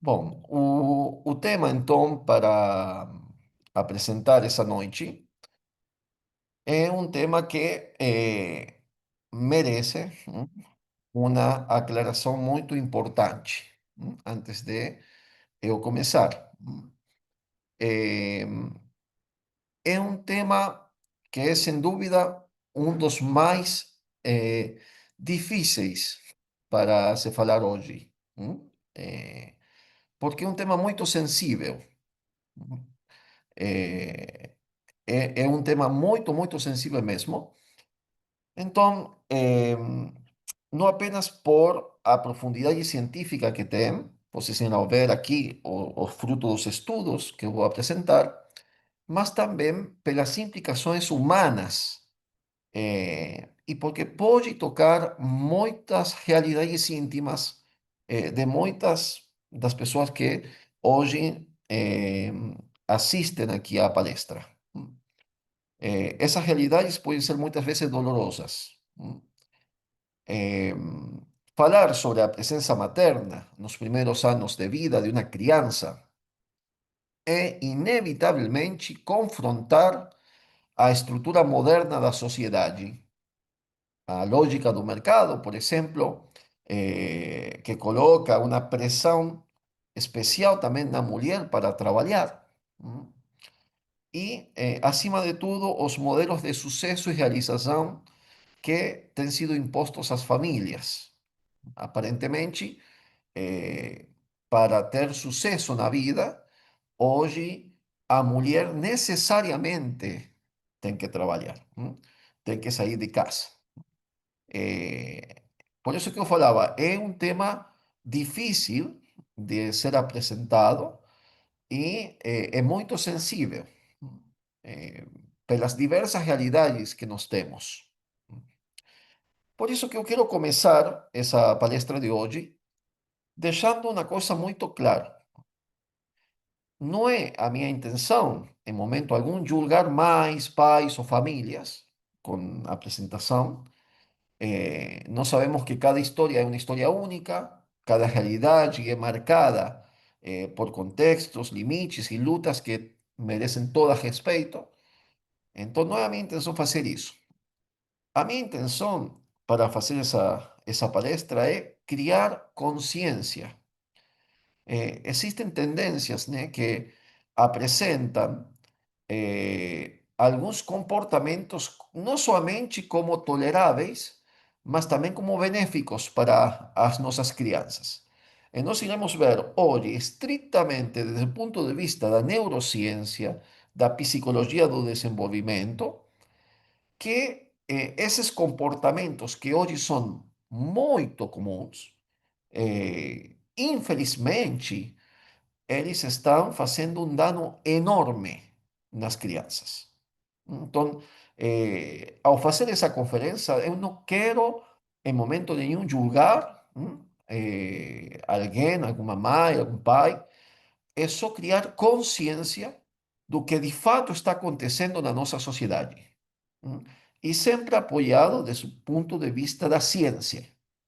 Bom, o tema então para apresentar essa noite é um tema que merece uma aclaração muito importante antes de eu começar. Eh, É um tema que é, sem dúvida, um dos mais difíceis para se falar hoje, porque é um tema muito sensível. hum. Eh, é um tema muito sensível mesmo. Então, não apenas por a profundidade científica que tem, vocês irão ver aqui o fruto dos estudos que eu vou apresentar, mas também pelas implicações humanas, e porque pode tocar muitas realidades íntimas de muitas das pessoas que hoje assistem aqui à palestra. Essas realidades podem ser muitas vezes dolorosas. Eh, Falar sobre a presença materna nos primeiros anos de vida de uma criança é, inevitavelmente, confrontar a estrutura moderna da sociedade, a lógica do mercado, por exemplo, que coloca uma pressão especial também na mulher para trabalhar. E, acima de tudo, os modelos de sucesso e realização que têm sido impostos às famílias. Aparentemente, eh, para ter sucesso na vida, hoje a mulher necessariamente tem que trabalhar, tem que sair de casa. Eh, por isso que eu falava, é um tema difícil de ser apresentado e é muito sensível, eh, pelas diversas realidades que nós temos. Por isso que eu quero começar essa palestra de hoje deixando uma coisa muito clara. Não é a minha intenção, em momento algum, julgar mais pais ou famílias com a apresentação. Nós sabemos que cada história é uma história única, cada realidade é marcada por contextos, limites e lutas que merecem todo respeito. Então, não é a minha intenção fazer isso. A minha intenção para fazer essa palestra é criar consciência. Existen tendencias, né, que apresentam alguns comportamentos não somente como toleráveis, mas também como benéficos para as nossas crianças. E nós iremos ver hoje, estritamente desde o ponto de vista da neurociência, da psicologia do desenvolvimento, que esses comportamentos que hoje são muito comuns, infelizmente, eles estão fazendo um dano enorme nas crianças. Então, ao fazer essa conferência, eu não quero, em momento nenhum, julgar alguém, alguma mãe, algum pai. É só criar consciência do que de fato está acontecendo na nossa sociedade. hum, E sempre apoiado desde o ponto de vista da ciência.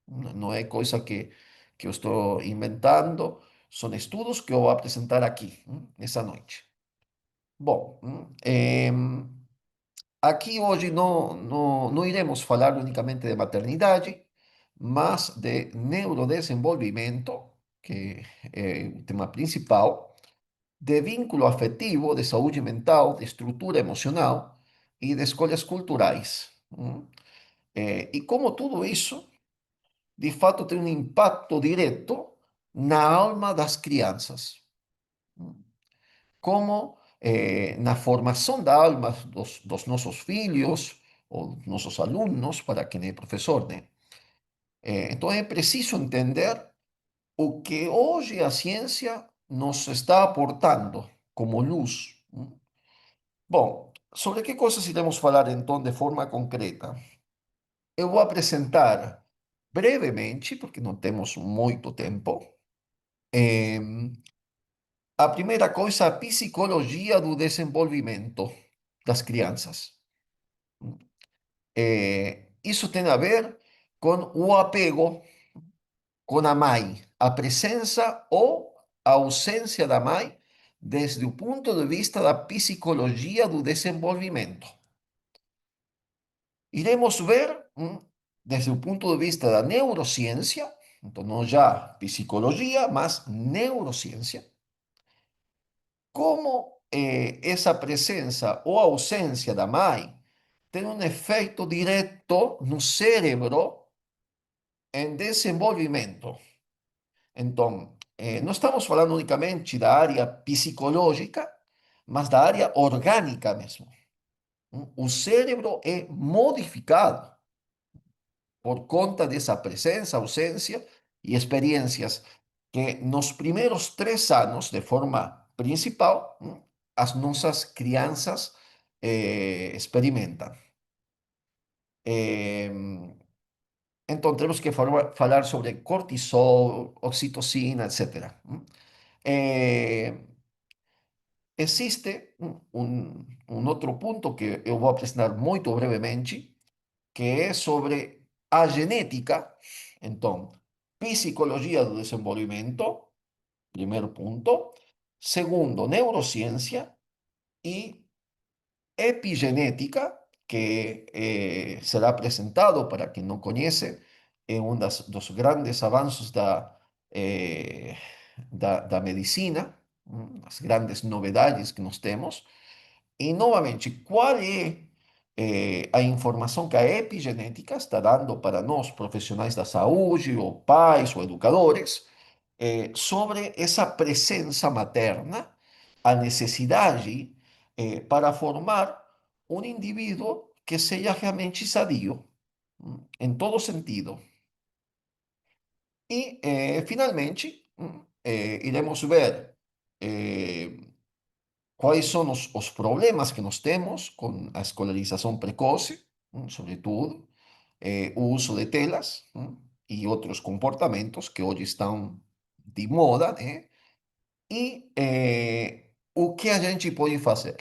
Não é coisa que eu estou inventando, são estudos que eu vou apresentar aqui, nessa noite. Bom, aqui hoje não iremos falar unicamente de maternidade, mas de neurodesenvolvimento, que é o tema principal, de vínculo afetivo, de saúde mental, de estrutura emocional e de escolhas culturais. E como tudo isso, de fato, tem um impacto direto na alma das crianças. Como na formação da alma dos nossos filhos ou dos nossos alunos, para quem é professor, né? Então é preciso entender o que hoje a ciência nos está aportando como luz. Bom, sobre que coisas iremos falar então de forma concreta? Eu vou apresentar brevemente, porque não temos muito tempo, em, a primeira coisa, a psicologia do desenvolvimento das crianças. Isso tem a ver com o apego com a mãe, a presença ou ausência da mãe desde o ponto de vista da psicologia do desenvolvimento. Iremos ver, desde o ponto de vista da neurociência, então não já psicologia, mas neurociência, como essa presença ou ausência da mãe tem um efeito direto no cérebro em desenvolvimento. Então, não estamos falando unicamente da área psicológica, mas da área orgânica mesmo. O cérebro é modificado por conta dessa presença, ausência e experiências que nos primeiros 3 anos, de forma principal, as nossas crianças experimentam. Eh, então, temos que falar sobre cortisol, oxitocina, etc. Existe um outro ponto que eu vou apresentar muito brevemente, que é sobre a genética. Então, psicologia do desenvolvimento, primeiro ponto. Segundo, neurociência e epigenética, que será apresentado para quem não conhece, é um dos grandes avanços da medicina, as grandes novidades que nós temos. E, novamente, qual é a informação que a epigenética está dando para nós, profissionais da saúde, ou pais, ou educadores, sobre essa presença materna, a necessidade para formar um indivíduo que seja realmente sadio, em todo sentido. E, finalmente, iremos ver quais são os problemas que nós temos com a escolarização precoce, sobretudo, o uso de telas, e outros comportamentos que hoje estão de moda, né? E o que a gente pode fazer?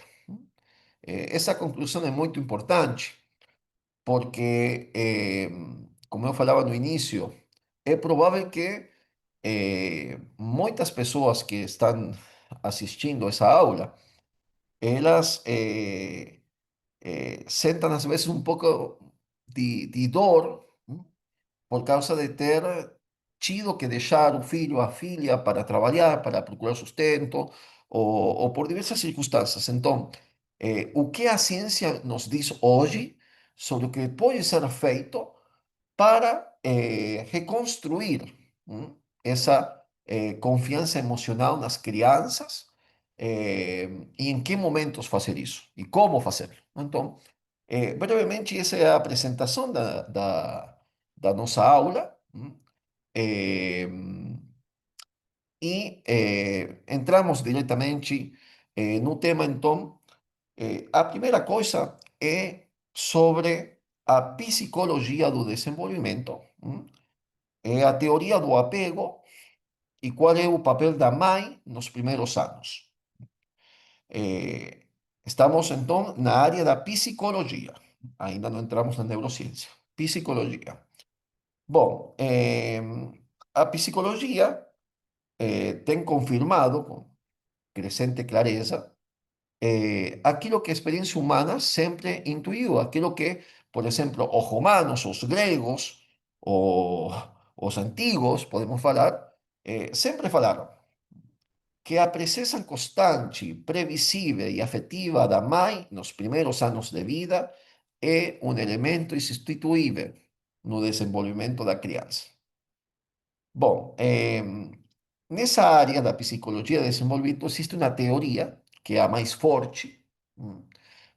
Essa conclusão é muito importante, porque, como eu falava no início, é provável que muitas pessoas que estão assistindo essa aula, elas sentem às vezes um pouco de dor, por causa de ter tido que deixar o filho, a filha, para trabalhar, para procurar sustento, ou por diversas circunstâncias. Então, o que a ciência nos diz hoje sobre o que pode ser feito para reconstruir, essa confiança emocional nas crianças, e em que momentos fazer isso e como fazer. Então, brevemente, essa é a apresentação da nossa aula. Eh, e entramos diretamente no tema, então. A primeira coisa é sobre a psicologia do desenvolvimento, é a teoria do apego e qual é o papel da mãe nos primeiros anos. Estamos, então, na área da psicologia, ainda não entramos na neurociência. Psicologia. Bom, a psicologia tem confirmado com crescente clareza aquilo que a experiência humana sempre intuiu, aquilo que, por exemplo, os romanos, os gregos, ou os antigos, podemos falar, sempre falaram que a presença constante, previsível e afetiva da mãe nos primeiros anos de vida é um elemento insubstituível no desenvolvimento da criança. Bom, nessa área da psicologia de desenvolvimento existe uma teoria, que é a mais forte,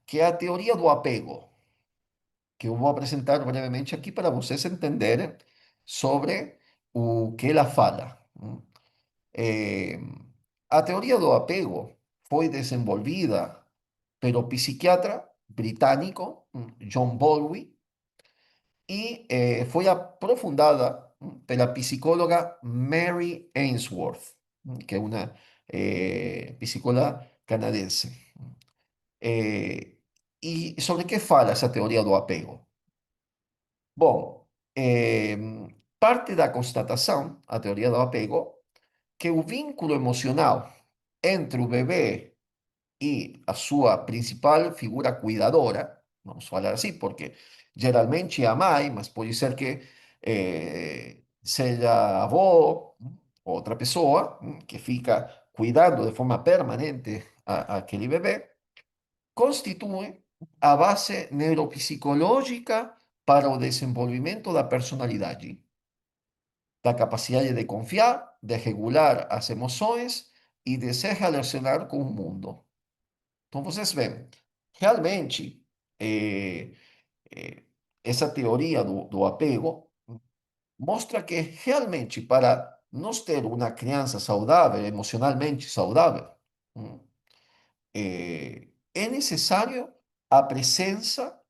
que é a teoria do apego, que eu vou apresentar brevemente aqui para vocês entenderem sobre o que ela fala. Eh, a teoria do apego foi desenvolvida pelo psiquiatra britânico John Bowlby e foi aprofundada pela psicóloga Mary Ainsworth, que é uma psicóloga canadense. E sobre que fala essa teoria do apego? Bom, parte da constatação, a teoria do apego, que o vínculo emocional entre o bebê e a sua principal figura cuidadora, vamos falar assim, porque geralmente é a mãe, mas pode ser que seja a avó, outra pessoa que fica cuidando de forma permanente aquele bebê, constitui a base neuropsicológica para o desenvolvimento da personalidade, da capacidade de confiar, de regular as emoções e de se relacionar com o mundo. Então, vocês veem, realmente, eh, eh, essa teoria do apego mostra que realmente para nós ter uma criança saudável, emocionalmente saudável, é necessário a presença,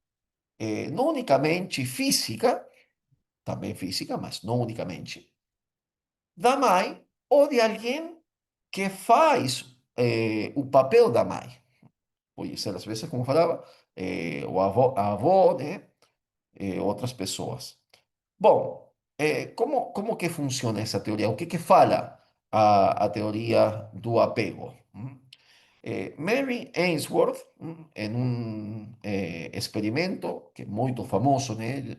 não unicamente física, também física, mas não unicamente, da mãe ou de alguém que faz o papel da mãe. Pode ser, às vezes, como falava, a avó, né? Outras pessoas. Bom, como que funciona essa teoria? O que fala a teoria do apego? Mary Ainsworth, em um experimento que é muito famoso, né?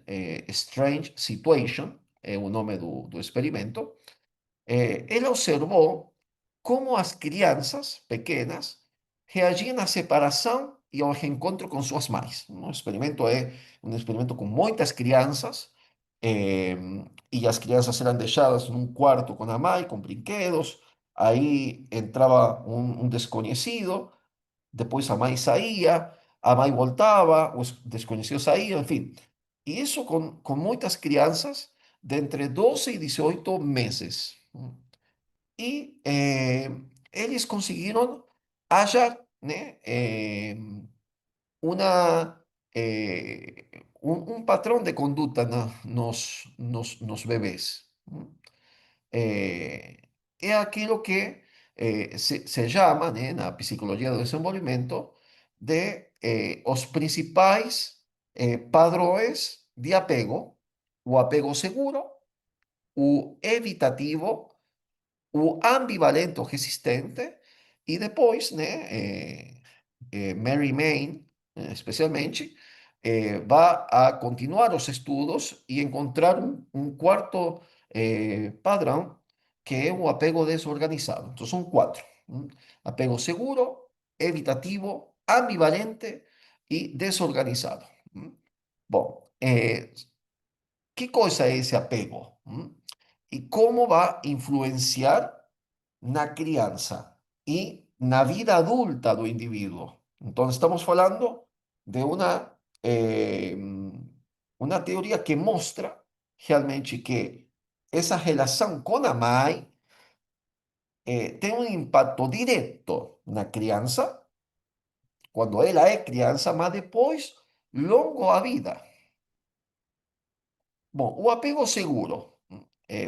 Strange Situation, é o nome do experimento, ela observou como as crianças pequenas reagiam à separação e ao reencontro com suas mães. O experimento é um experimento com muitas crianças, eh, e as crianças eram deixadas num quarto com a mãe, com brinquedos, aí entrava um desconhecido, depois a mãe saía, a mãe voltava, os desconhecidos saíam, enfim. E isso com muitas crianças de entre 12 e 18 meses. E eles conseguiram achar, né, uma, um padrão de conduta nos bebês. É, é aquilo que se chama, né, na psicologia do desenvolvimento, de os principais padrões de apego: o apego seguro, o evitativo, o ambivalente ou resistente, e depois, né, Mary Main, especialmente, vai a continuar os estudos e encontrar quarto padrão, que é o apego desorganizado. Então, são quatro: apego seguro, evitativo, ambivalente e desorganizado. Bom, que coisa é esse apego? E como vai influenciar na criança e na vida adulta do indivíduo? Então, estamos falando de uma teoria que mostra realmente que essa relação com a mãe tem um impacto direto na criança, quando ela é criança, mas depois, longo a vida. Bom, o apego seguro,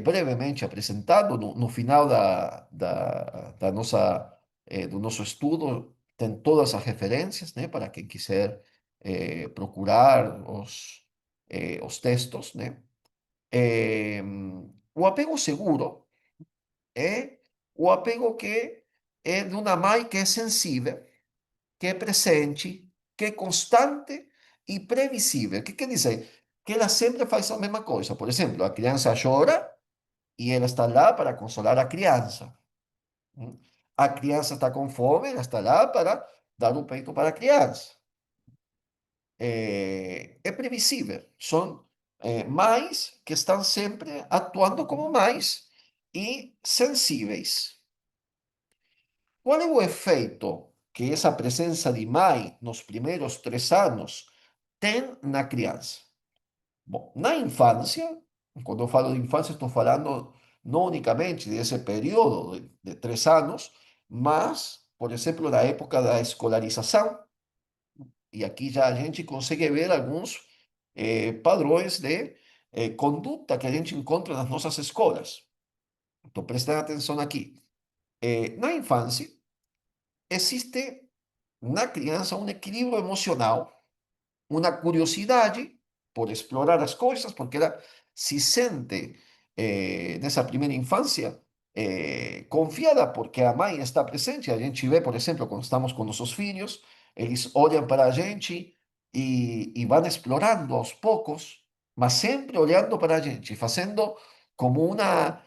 brevemente apresentado no final da nossa, do nosso estudo, tem todas as referências, né, para quem quiser procurar os textos, né? Eh, o apego seguro é o apego que é de uma mãe que é sensível, que é presente, que é constante e previsível. O que quer dizer? Que ela sempre faz a mesma coisa. Por exemplo, a criança chora e ela está lá para consolar a criança. Hum. A criança está com fome, ela está lá para dar o peito para a criança. É previsível. São mães que estão sempre atuando como mães e sensíveis. Qual é o efeito que essa presença de mãe nos primeiros 3 anos tem na criança? Bom, na infância, quando eu falo de infância, estou falando não unicamente desse período de 3 anos, mas, por exemplo, na época da escolarização, e aqui já a gente consegue ver alguns padrões de conduta que a gente encontra nas nossas escolas. Então, prestem atenção aqui. Na infância, existe na criança um equilíbrio emocional, uma curiosidade por explorar as coisas, porque ela se sente, nessa primeira infância, confiada porque a mãe está presente. A gente vê, por exemplo, quando estamos com nossos filhos, eles olham para a gente e vão explorando aos poucos, mas sempre olhando para a gente, fazendo como uma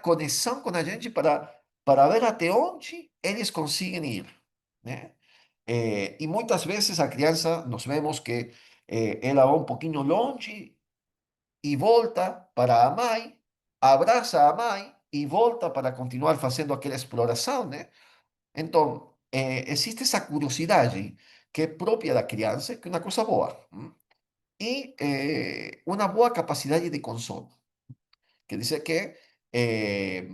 conexão com a gente para ver até onde eles conseguem ir, né? E muitas vezes a criança, nós vemos que ela vai um pouquinho longe e volta para a mãe, abraça a mãe e volta para continuar fazendo aquela exploração, né? Então, existe essa curiosidade que é própria da criança, que é uma coisa boa, e uma boa capacidade de consolo. Quer dizer eh,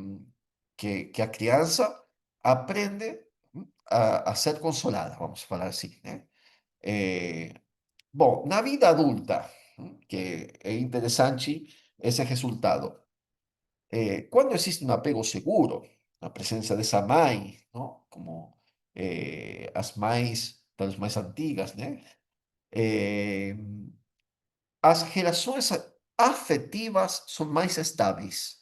que a criança aprende a ser consolada, vamos falar assim, né? Eh, Bom, na vida adulta, que é interessante esse resultado. Quando existe um apego seguro, a presença dessa mãe, não? Como as mães das mais antigas, né? Eh, as relações afetivas são mais estáveis.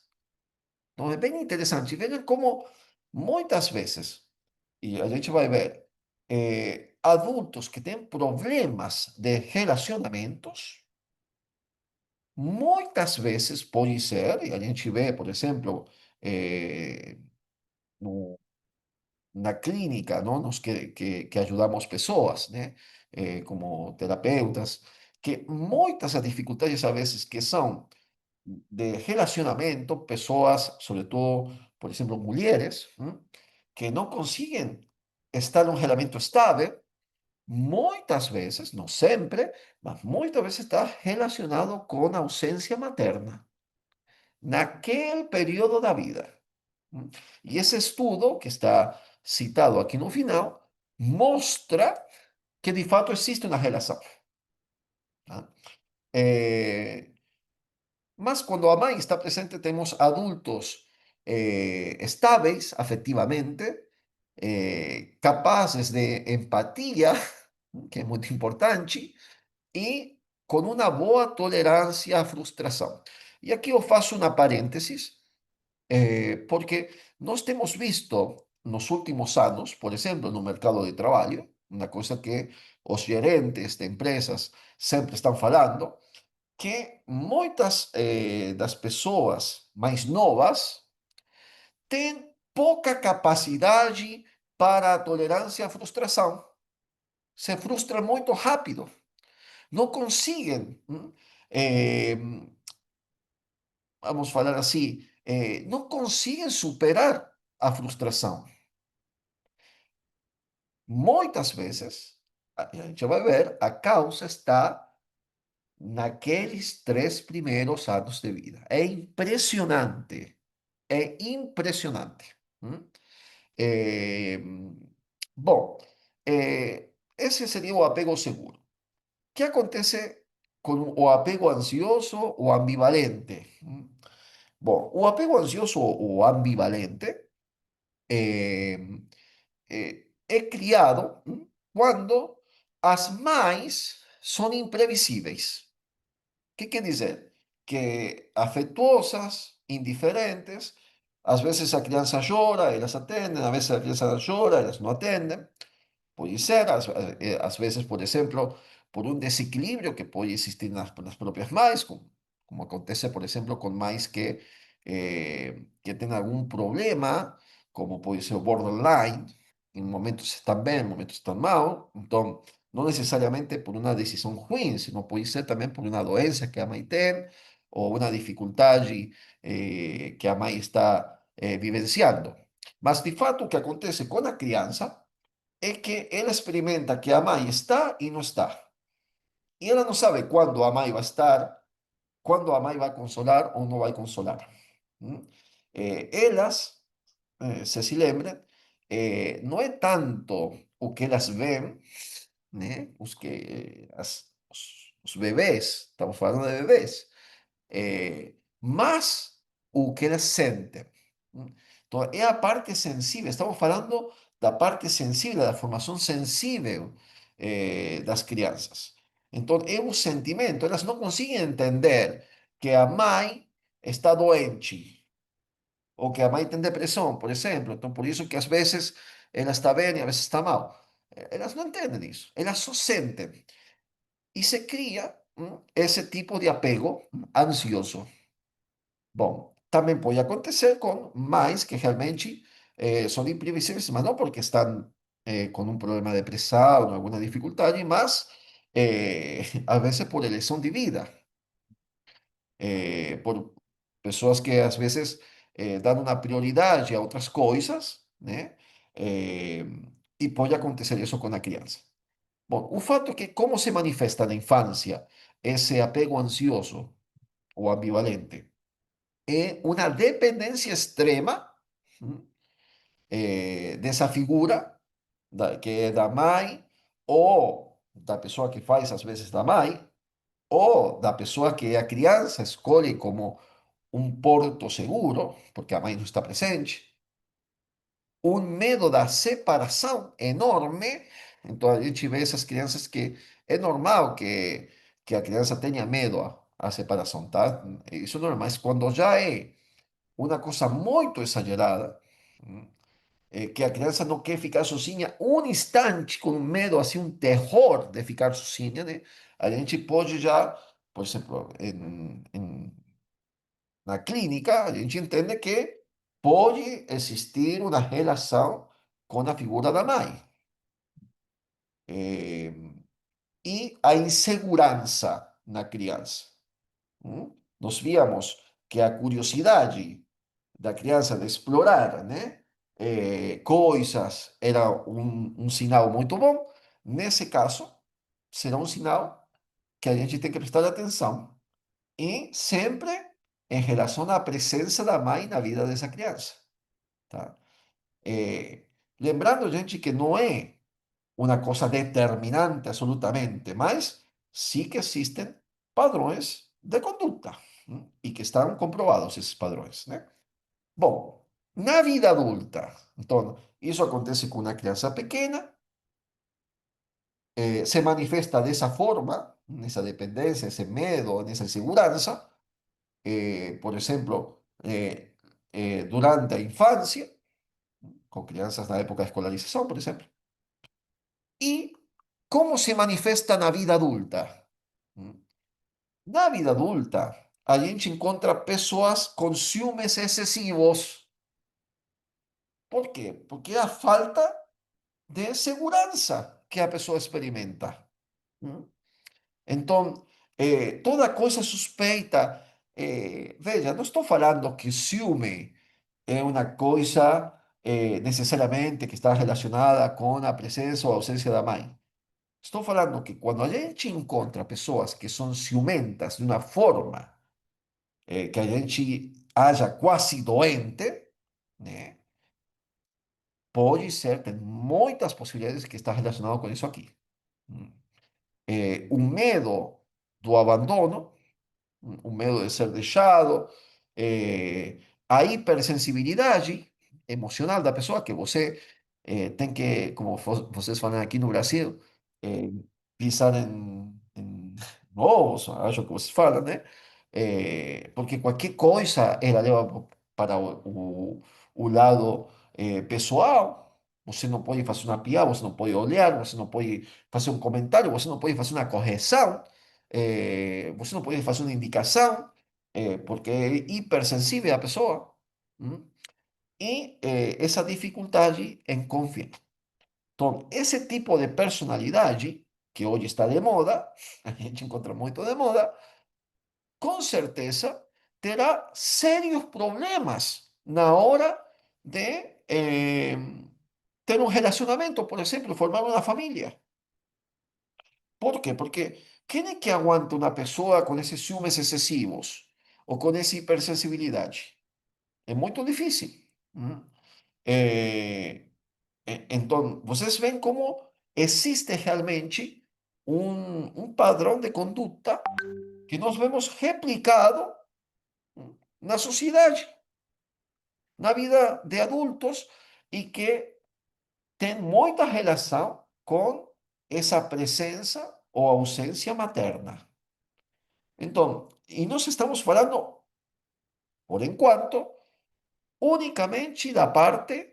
Então é bem interessante. Vejam como muitas vezes, e a gente vai ver, adultos que têm problemas de relacionamentos, muitas vezes pode ser, e a gente vê, por exemplo, eh, no, na clínica, não? Nós que ajudamos pessoas, né? Como terapeutas, que muitas das dificuldades, a vezes, que são de relacionamento, pessoas, sobre todo, por exemplo, mulheres, que não conseguem estar em um relacionamento estável, muitas vezes, não sempre, mas muitas vezes está relacionado com a ausência materna, naquele período da vida. ¿M? E esse estudo, que está citado aqui no final, mostra que de fato existe uma relação. Tá? Eh, mas quando a mãe está presente, temos adultos estáveis afetivamente, capazes de empatia, que é muito importante, e com uma boa tolerância à frustração. E aqui eu faço uma parênteses, porque nós temos visto nos últimos anos, por exemplo, no mercado de trabalho, uma coisa que os gerentes de empresas sempre estão falando, que muitas das pessoas mais novas têm pouca capacidade para a tolerância à frustração. Se frustram muito rápido, não conseguem, eh, vamos falar assim, não conseguem superar a frustração. Muitas vezes, a gente vai ver, a causa está naqueles 3 primeiros anos de vida. É impressionante. É impressionante. Hum? Eh, bom, esse seria o apego seguro. O que acontece com o apego ansioso ou ambivalente? Bom, o apego ansioso ou ambivalente é criado quando as mães são imprevisíveis. O que quer dizer? Que afetuosas, indiferentes, às vezes a criança chora, elas atendem, às vezes a criança não chora, elas não atendem. Pode ser, às vezes, por exemplo, por um desequilíbrio que pode existir nas próprias mães, como acontece, por exemplo, com mães que têm algum problema, como pode ser o borderline, em momentos estão bem, em momentos estão mal. Então, não necessariamente por uma decisão ruim, senão pode ser também por uma doença que a mãe tem, ou uma dificuldade que a mãe está vivenciando. Mas, de fato, o que acontece com a criança é que ela experimenta que a mãe está e não está. E ela não sabe quando a mãe vai estar, quando a mãe vai consolar ou não vai consolar. ¿M? Elas, se lembram, não é tanto o que elas veem, né? Os bebês, estamos falando de bebês, mas o que elas sentem. Então, é a parte sensível, estamos falando da parte sensível, da formação sensível das crianças. Então, é um sentimento, elas não conseguem entender que a mãe está doente, ou que a mãe tem depressão, por exemplo. Então, por isso que às vezes ela está bem e às vezes está mal. Elas não entendem isso, elas só sentem. E se cria esse tipo de apego ansioso. Bom, também pode acontecer com mães que realmente são imprevisíveis, mas não porque estão com um problema de depressão, alguma dificuldade, mas às vezes por eleição de vida, por pessoas que às vezes dão uma prioridade a outras coisas, né? Eh, e pode acontecer isso com a criança. Bom, o fato é que como se manifesta na infância esse apego ansioso ou ambivalente una dependencia extrema dessa figura que é da mãe ou da pessoa que faz às vezes da mãe ou da pessoa que a criança escolhe como um porto seguro, porque a mãe não está presente, um medo da separação enorme. Então a gente vê essas crianças que é normal que a criança tenha medo à separação, tá? Isso é normal, mas quando já é uma coisa muito exagerada, que a criança não quer ficar sozinha um instante, com medo, assim, um terror de ficar sozinha, né? A gente pode já, por exemplo, na clínica, a gente entende que pode existir uma relação com a figura da mãe. Eh, e a insegurança na criança. Nós víamos que a curiosidade da criança de explorar, né? Coisas, era um sinal muito bom. Nesse caso, será um sinal que a gente tem que prestar atenção. E sempre em relação à presença da mãe na vida dessa criança, tá? Eh, lembrando, gente, que não é uma coisa determinante absolutamente, mas sim que existem padrões de conduta, e que estão comprovados esses padrões, né? Bom, na vida adulta, então, isso acontece com uma criança pequena, se manifesta dessa forma, nessa dependência, esse medo, nessa insegurança, por exemplo, durante a infância, com crianças na época de escolarização, por exemplo, e como se manifesta na vida adulta. Mm. Na vida adulta, a gente encontra pessoas com ciúmes excessivos. Por quê? Porque é a falta de segurança que a pessoa experimenta. ¿No? Então, toda coisa suspeita. Veja, não estou falando que ciúme é uma coisa necessariamente que está relacionada com a presença ou ausência da mãe. Estou falando que quando a gente encontra pessoas que são ciumentas de uma forma que a gente haja quase doente, né? Pode ser, tem muitas possibilidades que está relacionado com isso aqui. O medo do abandono, o medo de ser deixado, a hipersensibilidade emocional da pessoa, que você tem que, como vocês falam aqui no Brasil, eh, pisar em ovos, acho que vocês falam, né? Porque qualquer coisa ela leva para o lado pessoal. Você não pode fazer uma piada, você não pode olhar, você não pode fazer um comentário, você não pode fazer uma correção, você não pode fazer uma indicação, porque é hipersensível a pessoa. E essa dificuldade em confiar. Então, esse tipo de personalidade, que hoje está de moda, a gente encontra muito de moda, com certeza terá sérios problemas na hora de ter um relacionamento, por exemplo, formar uma família. ¿Por quê? Porque quem é que aguanta uma pessoa com esses ciúmes excessivos ou com essa hipersensibilidade? É muito difícil. Hum. Eh, então, vocês veem como existe realmente um padrão de conduta que nós vemos replicado na sociedade, na vida de adultos, e que tem muita relação com essa presença ou ausência materna. Então, e nós estamos falando, por enquanto, unicamente da parte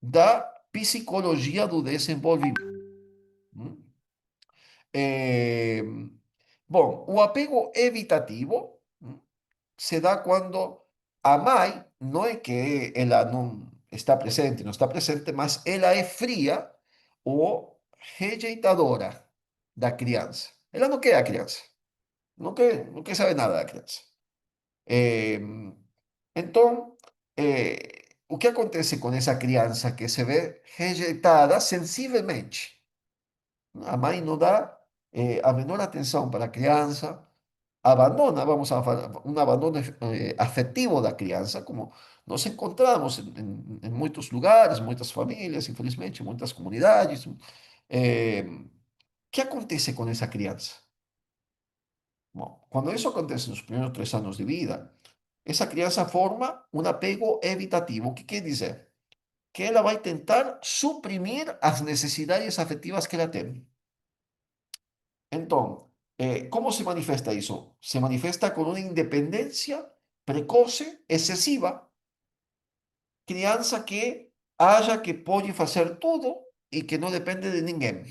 da psicologia do desenvolvimento. Hum? Eh, bom, o apego evitativo se dá quando a mãe, não é que ela não está presente, não está presente, mas ela é fria ou rejeitadora da criança. Ela não quer a criança, não quer saber nada da criança. Eh, então, o que acontece com essa criança que se vê rejeitada sensivelmente? A mãe não dá a menor atenção para a criança, abandona, vamos a falar, um abandono afetivo da criança, como nós encontramos em muitos lugares, muitas famílias, infelizmente, muitas comunidades. O que acontece com essa criança? Bom, quando isso acontece nos primeiros 3 anos de vida, essa criança forma um apego evitativo. O que quer dizer? Que ela vai tentar suprimir as necessidades afetivas que ela tem. Então, ¿cómo se manifiesta eso? Se manifiesta con una independencia precoce, excesiva, criança que acha que pode fazer tudo e que não depende de ninguém.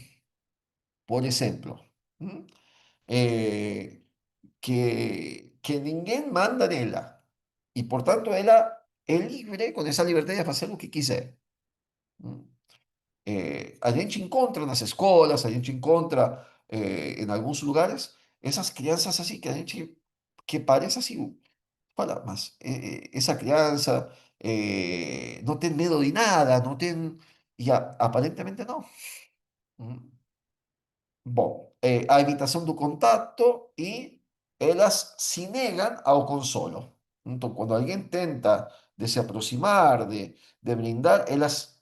Por exemplo, ¿m? Eh, que ninguém manda nela e, portanto, ela é livre, com essa liberdade, de fazer o que quiser. ¿M? A gente encontra nas escolas, a gente encontra em alguns lugares essas crianças assim que a gente que parece assim, fala, mas essa criança não tem medo de nada, não tem e aparentemente não. Hum. Bom, a evitação do contato e elas se negam ao consolo. Então, quando alguém tenta de se aproximar, de brindar, elas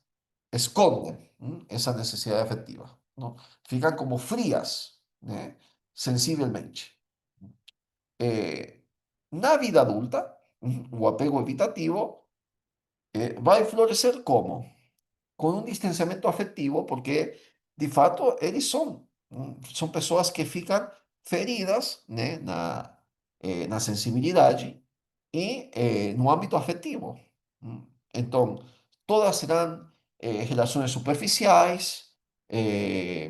esconden esa necesidad afectiva, ¿no? Fican como frías, ¿eh? Sensiblemente. Na vida adulta, o apego evitativo va a florecer como? Con un distanciamento afectivo, porque de fato eles são pessoas que ficam feridas, né, na sensibilidade e no âmbito afetivo. hum. Então, todas serão relações superficiais, eh,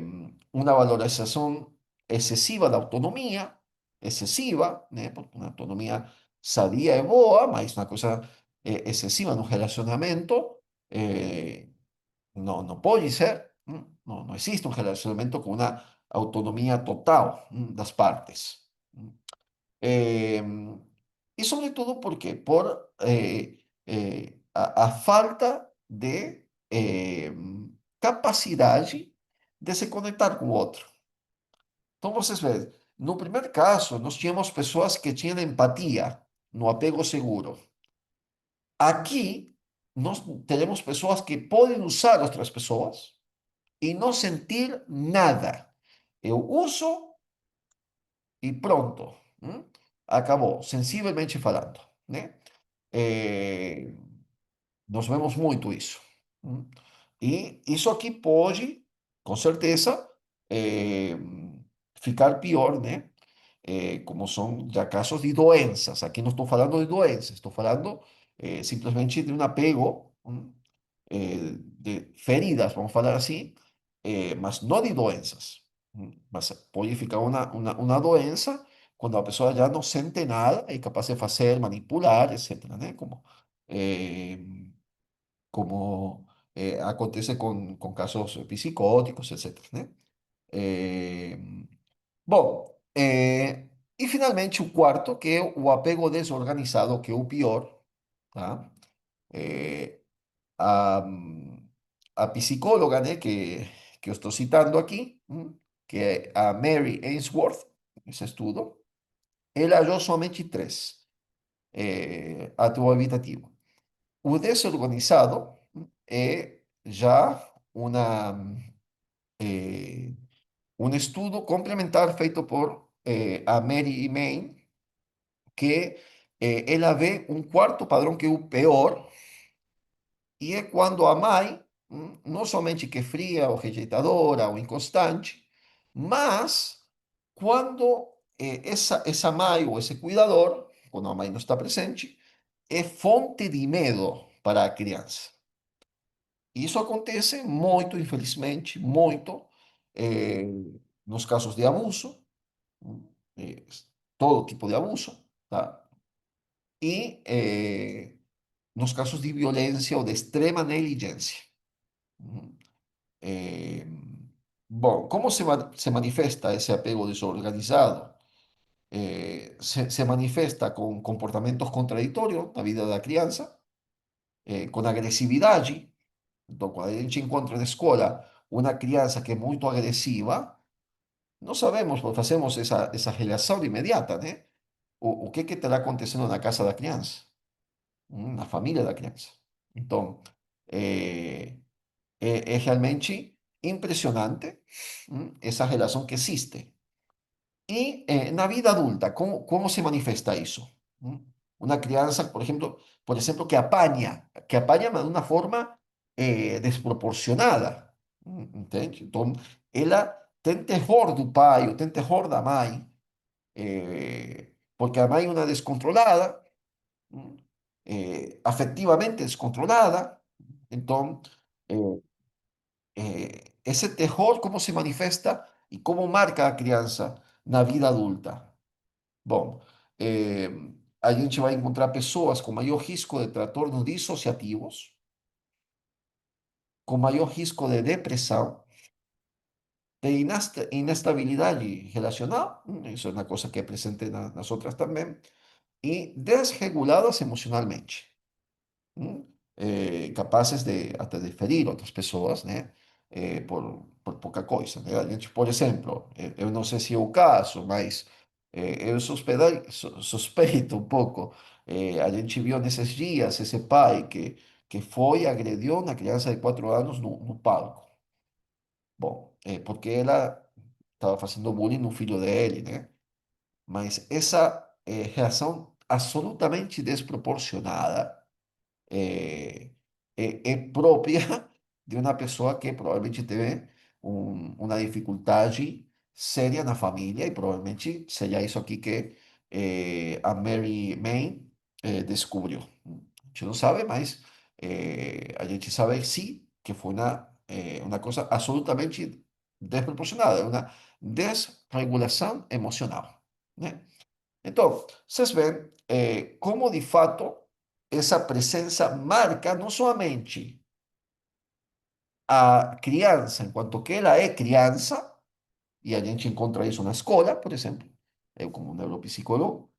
uma valorização excessiva da autonomia, excessiva, né, porque uma autonomia sadia é boa, mas uma coisa excessiva no relacionamento no puede ser. No existe un relacionamiento con una autonomía total das partes. Eh, y sobre todo porque por a falta de capacidade de se conectar com o outro. Então, vocês veem, no primeiro caso, nós tínhamos pessoas que tinham empatia no apego seguro. Aqui, nós teremos pessoas que podem usar outras pessoas e não sentir nada. Eu uso e pronto. Acabou, sensivelmente falando, né? Eh, nós vemos muito isso. E isso aqui pode, com certeza, eh, ficar pior, né? Como são já casos de doenças. Aqui não estou falando de doenças, estou falando simplesmente de um apego, de feridas, vamos falar assim, mas não de doenças. Mas pode ficar uma doença quando a pessoa já não sente nada, é capaz de fazer, manipular, etc., né? Eh, como acontece com casos psicóticos, etc., né? Eh, bom, e finalmente o quarto, que é o apego desorganizado, que é o pior, tá? Eh, a, a psicóloga, né, que eu estou citando aqui, que é a Mary Ainsworth, esse estudo, ela achou somente três ato habitativo. O desorganizado é já eh, um estudo complementar feito por a Mary Main, que ela vê um quarto padrão que é o pior, e é quando a mãe, não somente que é fria ou rejeitadora ou inconstante, mas quando essa mãe ou esse cuidador, quando a mãe não está presente, é fonte de medo para a criança. E isso acontece muito, infelizmente, muito, eh, nos casos de abuso, eh, todo tipo de abuso, tá? E nos casos de violência ou de extrema negligência. Uhum. Eh, Bom, como se manifesta esse apego desorganizado? Se manifesta con comportamientos contradictorios na vida da criança, con agressividade. Então, quando a gente encontra na escola uma criança que é muito agressiva, não sabemos, porque fazemos essa relação imediata, né? O que estará acontecendo na casa da criança, na família da criança. Então, é, é realmente impressionante essa relação que existe. Y en la vida adulta, ¿cómo se manifiesta eso? ¿Mm? Una crianza, por ejemplo, que apaña de una forma desproporcionada. Entende? Entonces, ella tem terror do pai, ou tem terror da mãe, porque a mãe é uma descontrolada, ¿Mm? Afectivamente descontrolada. Entonces, ese terror, ¿cómo se manifiesta y cómo marca a criança na vida adulta? Bom, eh, a gente vai encontrar pessoas com maior risco de transtornos dissociativos, com maior risco de depressão, de inestabilidade relacional, isso é uma coisa que é presente nas outras também, e desreguladas emocionalmente. ¿Mm? Capaces de até de ferir outras pessoas, né? Por pouca coisa, né? A gente, por exemplo, eu não sei se é o caso, mas eu suspeito um pouco. A gente viu nesses dias esse pai que foi e agrediu uma criança de 4 anos no palco. Bom, porque ela estava fazendo bullying no filho dele, né? Mas essa reação absolutamente desproporcionada é própria de uma pessoa que provavelmente teve uma dificuldade séria na família e provavelmente seja isso aqui que a Mary May descobriu. A gente não sabe, mas a gente sabe sim que foi uma coisa absolutamente desproporcionada, uma desregulação emocional, né? Então, vocês veem como de fato essa presença marca não somente a criança, enquanto que ela é criança, e a gente encontra isso na escola, por exemplo. Eu, como neuropsicólogo,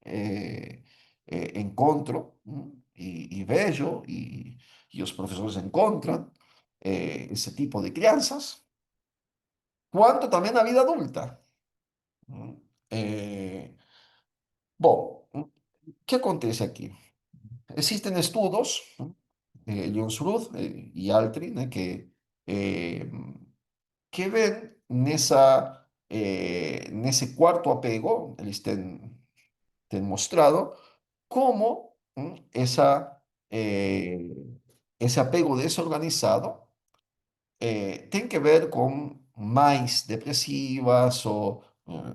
encontro e vejo, e os professores encontram esse tipo de crianças, quanto também na vida adulta. Hum. Eh, Bom, o que acontece aqui? Existem estudos, ¿no? John Ruth y Altri, ¿no? Eh, que ven nesse quarto apego, eles têm mostrado como eh, esse apego desorganizado tem que ver com mães depressivas ou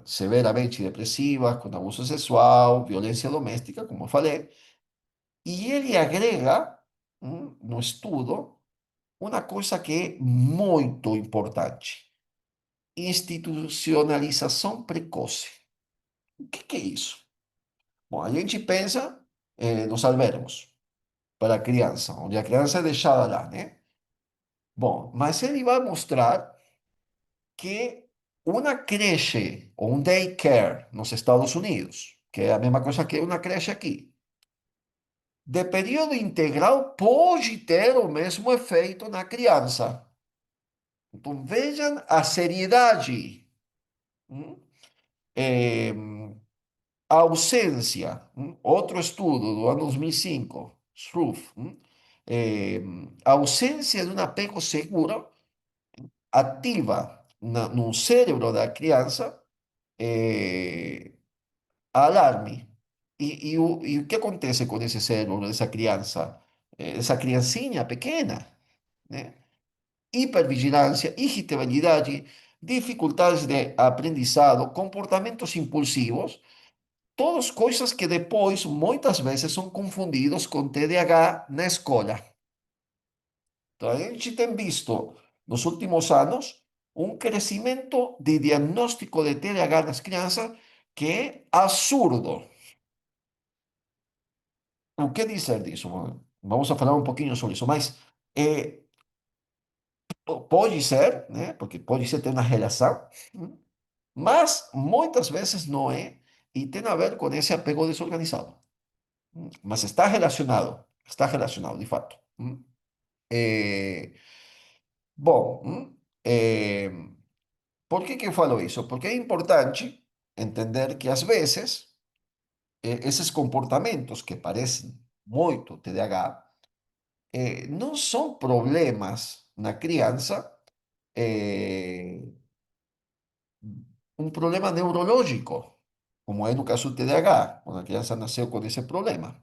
severamente depressivas, com abuso sexual, violência doméstica, como eu falei. E ele agrega, no estudo, uma coisa que é muito importante: institucionalização precoce. O que é isso? Bom, a gente pensa nos albergos para a criança, onde a criança é deixada lá, né? Bom, mas ele vai mostrar que uma creche ou um daycare nos Estados Unidos, que é a mesma coisa que uma creche aqui, de período integral pode ter o mesmo efeito na criança. Então vejam a seriedade, hum? Eh, a ausência, outro estudo do ano 2005, Struth, a ausência de um apego seguro ativa no cérebro da criança alarme. E o que acontece com esse cérebro dessa criança? Essa criancinha pequena, né? Hipervigilância, irritabilidade, dificuldades de aprendizado, comportamentos impulsivos, Todas coisas que depois, muitas vezes, são confundidos com TDAH na escola. Então, a gente tem visto, nos últimos anos, um crescimento de diagnóstico de TDAH nas crianças que é absurdo. O que dizer disso? Bom, vamos a falar um pouquinho sobre isso, mas pode ser, né? Porque pode ser ter uma relação, mas muitas vezes não é, e tem a ver com esse apego desorganizado. Mas está relacionado, de fato. Eh, bom, por que que eu falo isso? Porque é importante entender que, às vezes, esses comportamentos que parecem muito TDAH não são problemas na criança, eh, um problema neurológico, como é no caso do TDAH, quando a criança nasceu com esse problema,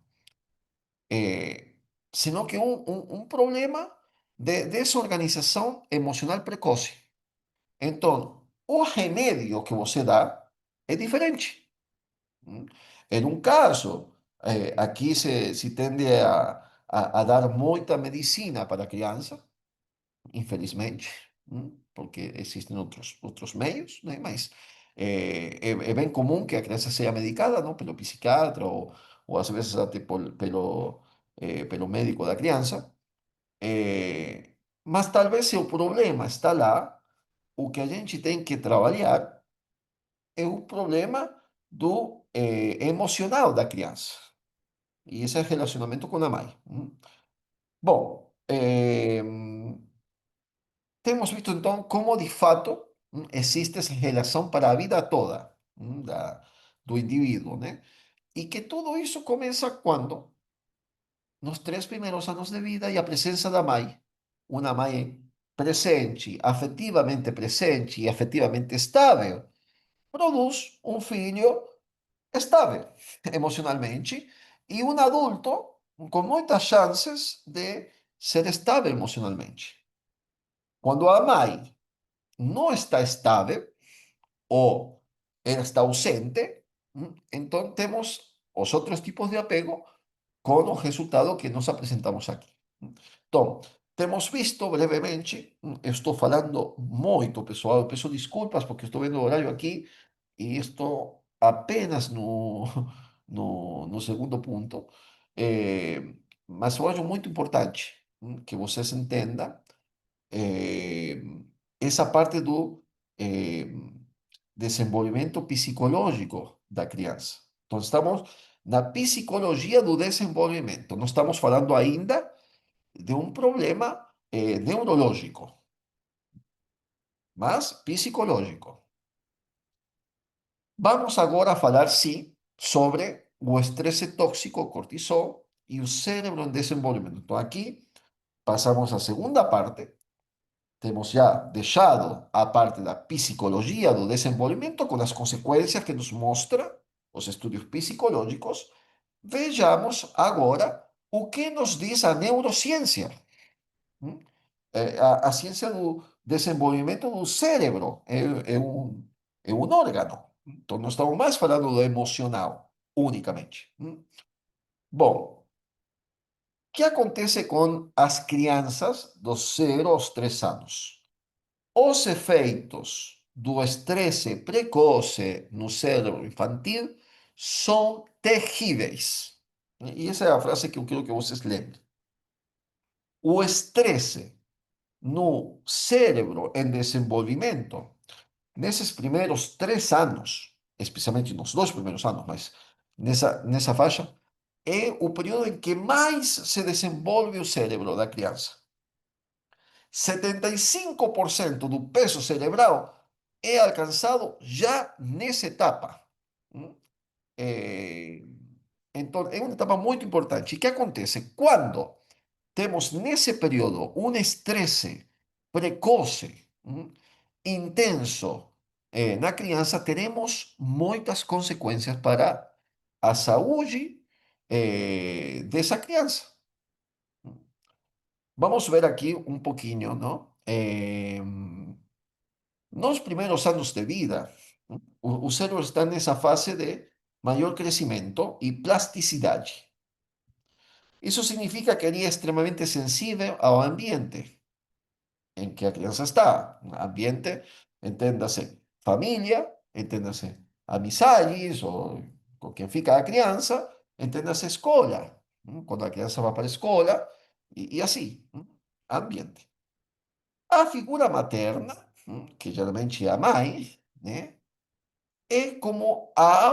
eh, sino que um problema de desorganização emocional precoce. Então, o remédio que você dá é diferente. ¿M? En un caso, aquí se tende a dar muita medicina para a criança, infelizmente, porque existem outros meios, né? Mas é bem comum que a criança seja medicada, não, pelo psiquiatra ou às vezes até pelo médico da criança. Mas talvez se o problema está lá, o que a gente tem que trabalhar é o problema do emocional da criança. E esse é o relacionamento com a mãe. Bom, temos visto então como de fato existe essa relação para a vida toda do indivíduo, né? E que tudo isso começa quando? Nos 3 primeiros anos de vida e a presença da mãe. Uma mãe presente, afetivamente presente e afetivamente estável, produz um filho estável emocionalmente e um adulto com muitas chances de ser estável emocionalmente. Quando a mãe não está estável ou ela está ausente, então temos os outros tipos de apego com o resultado que nós apresentamos aqui. Então, temos visto brevemente, eu estou falando muito, pessoal, eu peço desculpas porque estou vendo o horário aqui e estou apenas no segundo ponto, mas eu acho muito importante que vocês entendam eh, essa parte do eh, desenvolvimento psicológico da criança. Então, estamos na psicologia do desenvolvimento, não estamos falando ainda de um problema neurológico, mas psicológico. Vamos agora a falar, sim, sobre o estresse tóxico, cortisol, e o cérebro em desenvolvimento. Então, aqui passamos à segunda parte. Temos já deixado a parte da psicologia do desenvolvimento com as consequências que nos mostra os estudos psicológicos. Vejamos agora o que nos diz a neurociência, hum? A ciência do desenvolvimento do cérebro é um órgão. Então, não estamos mais falando do emocional unicamente. Bom, o que acontece com as crianças dos 0 aos 3 anos? Os efeitos do estresse precoce no cérebro infantil são terríveis. E essa é a frase que eu quero que vocês lembrem. O estresse no cérebro em desenvolvimento, nesses primeiros 3 anos, especialmente nos 2 primeiros anos, mas nessa faixa, é o período em que mais se desenvolve o cérebro da criança. 75% do peso cerebral é alcançado já nessa etapa. Eh, então, é uma etapa muito importante. E o que acontece? Quando temos nesse período um estresse precoce, intenso, na criança, teremos muitas consequências para a saúde dessa criança. Vamos ver aqui um pouquinho, não? Nos primeiros anos de vida, o cérebro está nessa fase de mayor crecimiento y plasticidad. Isso significa que ele é extremamente sensível ao ambiente em que a criança está. Ambiente, entenda-se família, entenda-se amizades, ou com quem fica a criança, entenda-se escola, quando a criança vai para a escola, e assim, ambiente. A figura materna, que geralmente é a mãe, né, é como a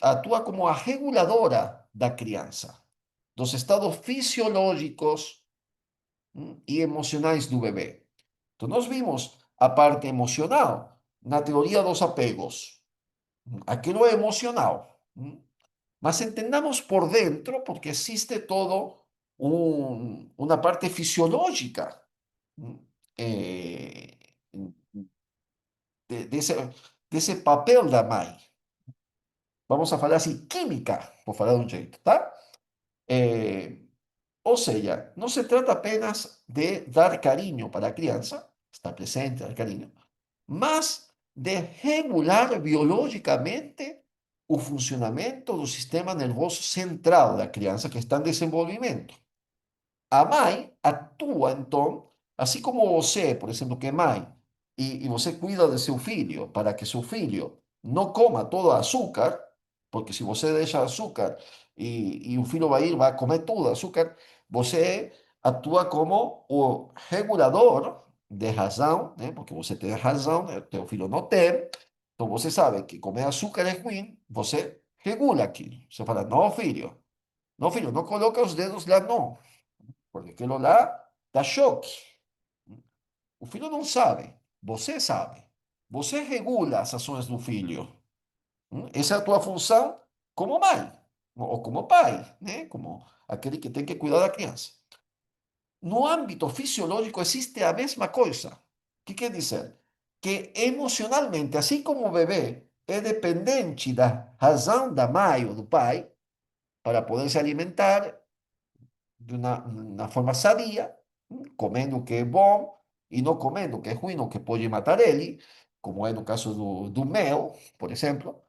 atua como a reguladora da criança, dos estados fisiológicos e emocionais do bebê. Então, nós vimos a parte emocional na teoria dos apegos. Aquilo é emocional. Mas entendamos por dentro, porque existe todo uma parte fisiológica eh, desse papel da mãe. Vamos a falar assim, química, por falar de um jeito, tá? Eh, ou seja, não se trata apenas de dar carinho para a criança, estar presente, dar carinho, mas de regular biologicamente o funcionamento do sistema nervoso central da criança que está em desenvolvimento. A mãe atua, então, assim como você, por exemplo, que é mãe, e você cuida de seu filho para que seu filho não coma todo o açúcar, porque se você deixa açúcar e o filho vai comer todo o açúcar, você atua como o regulador de razão, né? Porque você tem razão, né? Teu filho não tem, então você sabe que comer açúcar é ruim, você regula aquilo. Você fala, não, filho, não coloca os dedos lá, não. Porque aquilo lá dá choque. O filho não sabe, você sabe. Você regula as ações do filho. Essa é a tua função como mãe, ou como pai, né? Como aquele que tem que cuidar da criança. No âmbito fisiológico existe a mesma coisa. O que quer dizer? Que emocionalmente, assim como o bebê é dependente da razão da mãe ou do pai para poder se alimentar, de uma forma sadia, comendo o que é bom e não comendo o que é ruim, o que pode matar ele, como é no caso do mel, por exemplo.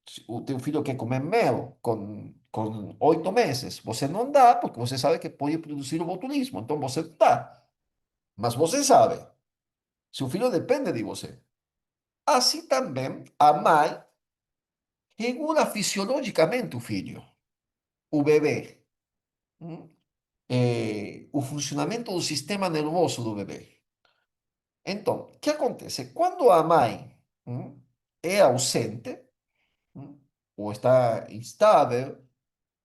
Se o teu filho quer comer mel com 8 meses, você não dá, porque você sabe que pode produzir o botulismo, então você não dá. Mas você sabe, seu filho depende de você. Assim também, a mãe regula fisiologicamente o filho, o bebê. O funcionamento do sistema nervoso do bebê. Então, o que acontece? Quando a mãe é ausente, hum, ou está instável,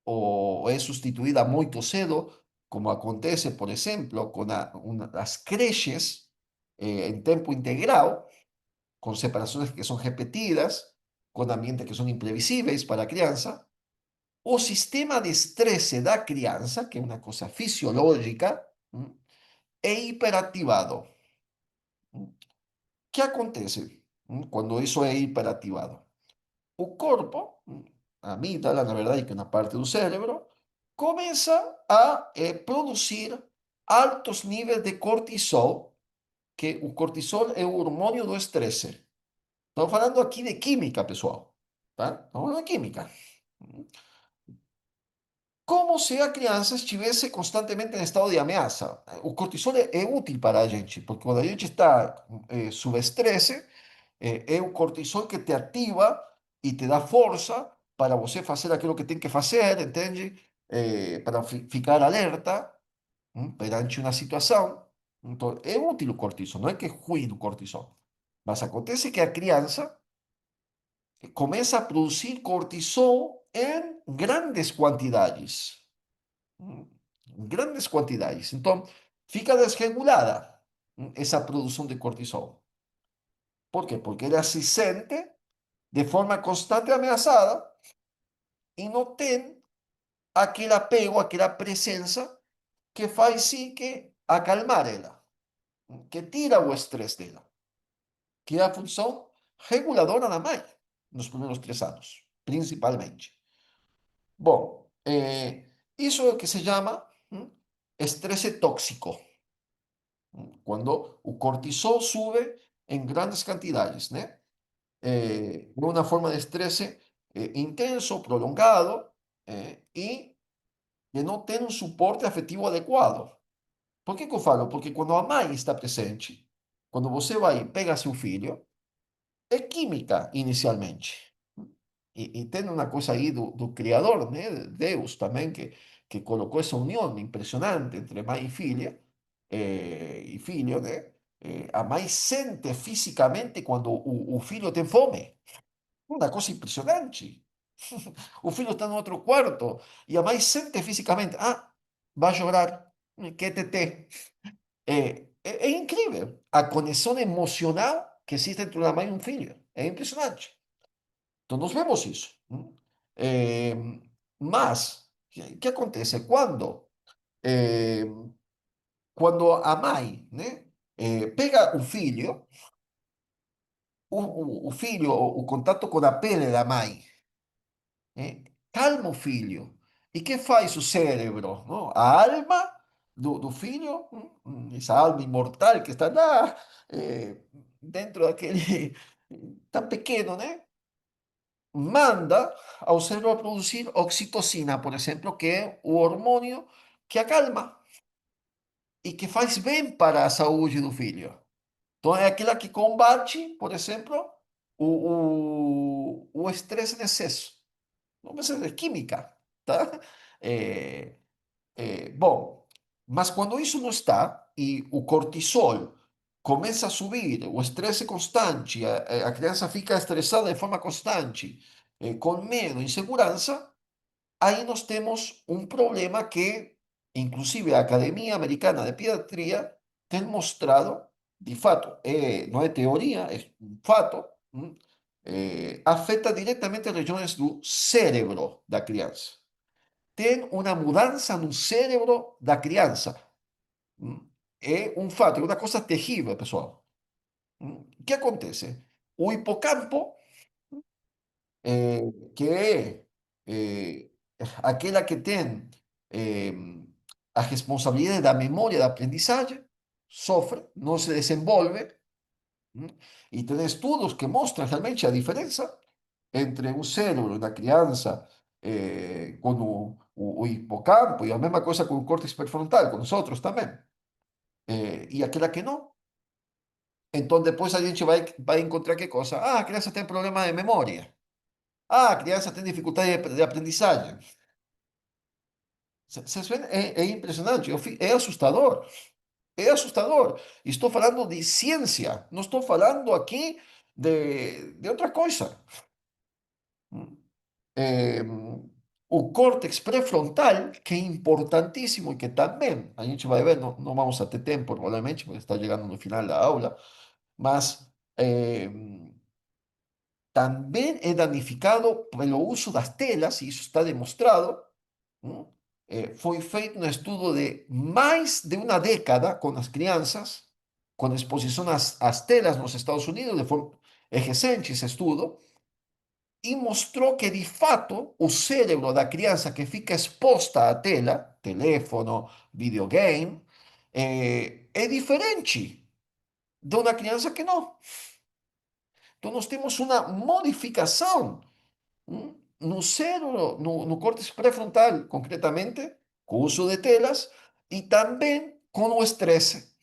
ou é substituída muito cedo, como acontece, por exemplo, com as creches em tempo integral, com separações que são repetidas, com ambientes que são imprevisíveis para a criança, o sistema de estresse da criança, que é uma coisa fisiológica, é hiperativado. O que acontece quando isso é hiperativado? O corpo, a amígdala, na verdade, que é uma parte do cérebro, começa a produzir altos níveis de cortisol, que o cortisol é o hormônio do estresse. Estamos falando aqui de química, pessoal. Tá? Estamos falando de química. Como se a criança estivesse constantemente em estado de ameaça. O cortisol é útil para a gente, porque quando a gente está sob estresse, é o cortisol que te ativa e te dá força para você fazer aquilo que tem que fazer, entende? Para ficar alerta perante uma situação. Então, é útil o cortisol, não é que é ruim o cortisol. Mas acontece que a criança começa a produzir cortisol em grandes quantidades. Grandes quantidades. Então, fica desregulada essa produção de cortisol. Por quê? Porque ela se sente de forma constante ameaçada e não tem aquele apego, aquela presença que faz sim que acalmar ela, que tira o estresse dela, que é a função reguladora da mãe nos primeiros 3 anos, principalmente. Bom, isso é o que se chama estresse tóxico, quando o cortisol sube em grandes quantidades, né? de una forma de estrés intenso, prolongado, e que não tem um suporte afetivo adequado. Por que que eu falo? Porque quando a mãe está presente, quando você vai e pega seu filho, é química inicialmente. E tem uma coisa aí do Criador, né? Deus também, que colocou essa união impressionante entre mãe e filha, e filho, né? A mãe sente fisicamente quando o filho tem fome. Uma coisa impressionante. O filho está no outro quarto e a mãe sente fisicamente. Ah, vai chorar. Que tete. É incrível a conexão emocional que existe entre uma mãe e um filho. É impressionante. Então, nós vemos isso. Eh, mas, o que acontece? Eh, quando a mãe, né, pega o filho, o filho, o contato com a pele da mãe, calma o filho. E que faz o cérebro? Não? A alma do filho, essa alma imortal que está lá, dentro daquele tão pequeno, né? Manda ao cérebro a produzir oxitocina, por exemplo, que é o hormônio que acalma e que faz bem para a saúde do filho. Então, é aquela que combate, por exemplo, o estresse em excesso. Não precisa de química, tá? É, bom, mas quando isso não está e o cortisol começa a subir, o estresse constante, a criança fica estressada de forma constante, com medo, insegurança, aí nós temos um problema que, inclusive, a Academia Americana de Pediatria tem mostrado, de fato, não é teoria, é um fato, afeta diretamente as regiões do cérebro da criança. Tem uma mudança no cérebro da criança. É um fato, é uma coisa terrível, pessoal. O que acontece? O hipocampo, que é aquela que tem eh, a responsabilidade da memória da aprendizagem, sofre, não se desenvolve, mm, e tem estudos que mostram realmente a diferença entre um cérebro da criança com o hipocampo, e a mesma coisa com o córtex pré-frontal, com os outros também, e aquela que não. Então, depois a gente vai encontrar que coisa? Ah, a criança tem problema de memória. Ah, a criança tem dificuldade de aprendizagem. Vocês veem? É impressionante, é assustador. É assustador. Estou falando de ciência, não estou falando aqui de outra coisa. Eh, o córtex pré-frontal, que é importantíssimo e que também a gente vai ver, não vamos a ter tempo, provavelmente, porque está chegando no final da aula, mas também é danificado pelo uso das telas, e isso está demonstrado. Foi feito um estudo de mais de uma década com as crianças, com exposição às telas nos Estados Unidos, é recente esse estudo, e mostrou que, de fato, o cérebro da criança que fica exposta à tela, teléfono, videogame, é diferente de uma criança que não. Então, nós temos uma modificação no cérebro, no córtex pré-frontal, concretamente, com o uso de telas, e também com o estresse,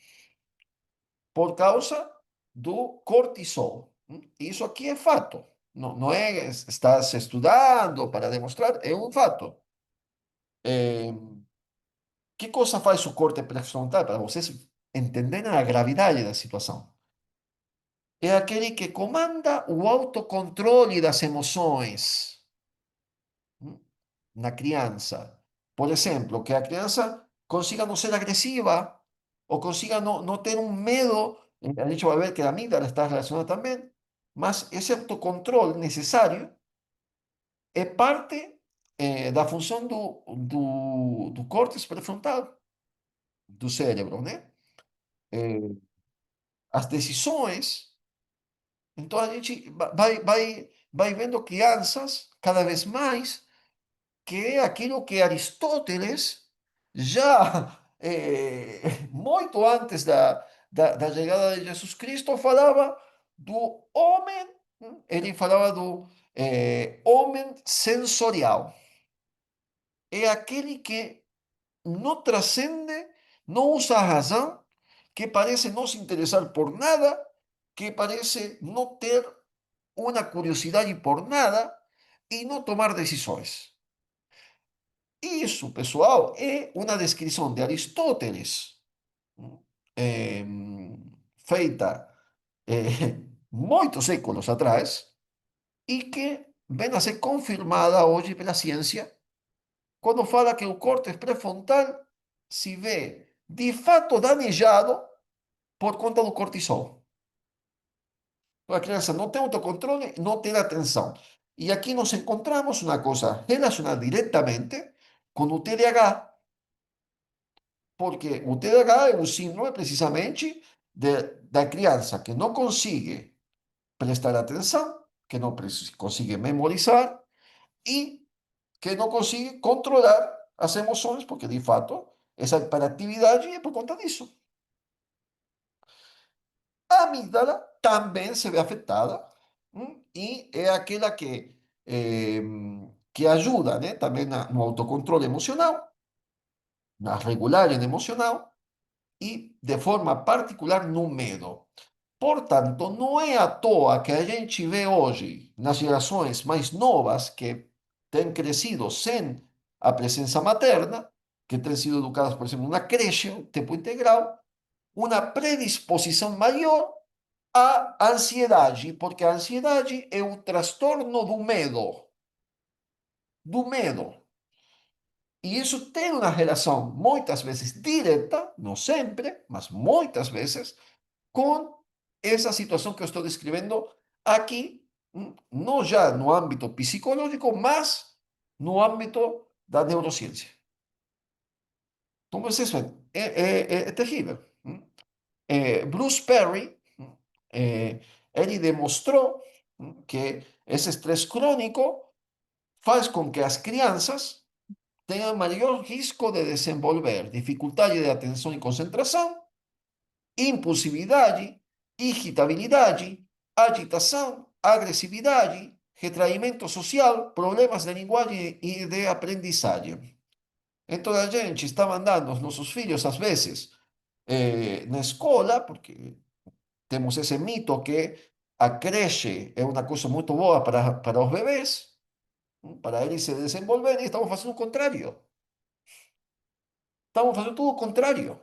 por causa do cortisol. Isso aqui é fato. Não é, estás estudando para demonstrar, é um fato. Que coisa faz o corte pré-frontal para vocês entenderem a gravidade da situação? É aquele que comanda o autocontrole das emoções. hum, Na criança. Por exemplo, que a criança consiga não ser agressiva ou consiga não ter um medo. A gente vai ver que a amígdala está relacionada também, mas esse autocontrole necessário é parte da função do córtex pré-frontal do cérebro, né? Eh, as decisões. Então a gente vai vendo crianças cada vez mais que é aquilo que Aristóteles, já muito antes da chegada de Jesus Cristo, falava do homem. Ele falava do homem sensorial. É aquele que não transcende, não usa a razão, que parece não se interessar por nada, que parece não ter uma curiosidade por nada e não tomar decisões. Isso, pessoal, é uma descrição de Aristóteles, eh, feita muitos séculos atrás e que vem a ser confirmada hoje pela ciência quando fala que o córtex pré-frontal se vê de fato danejado por conta do cortisol. A criança não tem autocontrole, não tem atenção. E aqui nos encontramos uma coisa relacionada diretamente com o TDAH, porque o TDAH é um síndrome precisamente da criança que não consegue prestar atenção, que não consegue memorizar e que não consegue controlar as emoções, porque de fato essa hiperatividade é por conta disso. A amígdala também se vê afetada e é aquela eh, que ajuda, né, também no autocontrole emocional, na regulagem emocional e de forma particular no medo. Portanto, não é à toa que a gente vê hoje, nas gerações mais novas, que têm crescido sem a presença materna, que têm sido educadas, por exemplo, numa creche, tempo integral, uma predisposição maior à ansiedade, porque a ansiedade é o transtorno do medo, do medo. E isso tem uma relação, muitas vezes direta, não sempre, mas muitas vezes, com essa situação que eu estou descrevendo aqui, não já no âmbito psicológico, mas no âmbito da neurociência. Então, vocês veem, é terrível. Bruce Perry, ele demonstrou que esse estresse crônico faz com que as crianças tenham maior risco de desenvolver dificuldade de atenção e concentração, impulsividade, irritabilidade, agitação, agressividade, retraimento social, problemas de linguagem e de aprendizagem. Então a gente está mandando os nossos filhos, às vezes, na escola, porque temos esse mito que a creche é uma coisa muito boa para os bebês, para eles se desenvolverem, e estamos fazendo o contrário. Estamos fazendo tudo o contrário.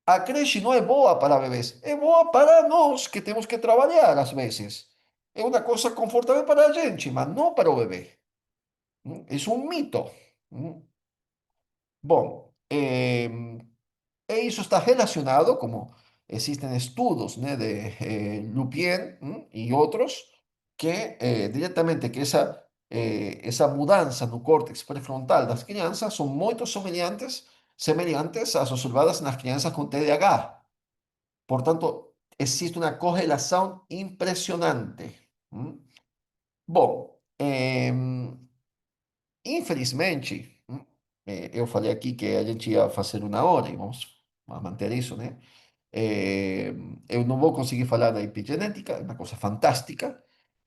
A creche não é boa para bebês, é boa para nós que temos que trabalhar às vezes. É uma coisa confortável para a gente, mas não para o bebê. É um mito. Bom, e isso está relacionado, como existen estudos, né, de Lupien y otros, que directamente que esa mudança no córtex prefrontal das crianças são muito semelhantes às observadas nas crianças com TDAH. Portanto, existe uma correlação impressionante. Bom, infelizmente, eu falei aqui que a gente ia fazer uma hora e vamos manter isso, né? Eh, eu não vou conseguir falar da epigenética, é uma coisa fantástica.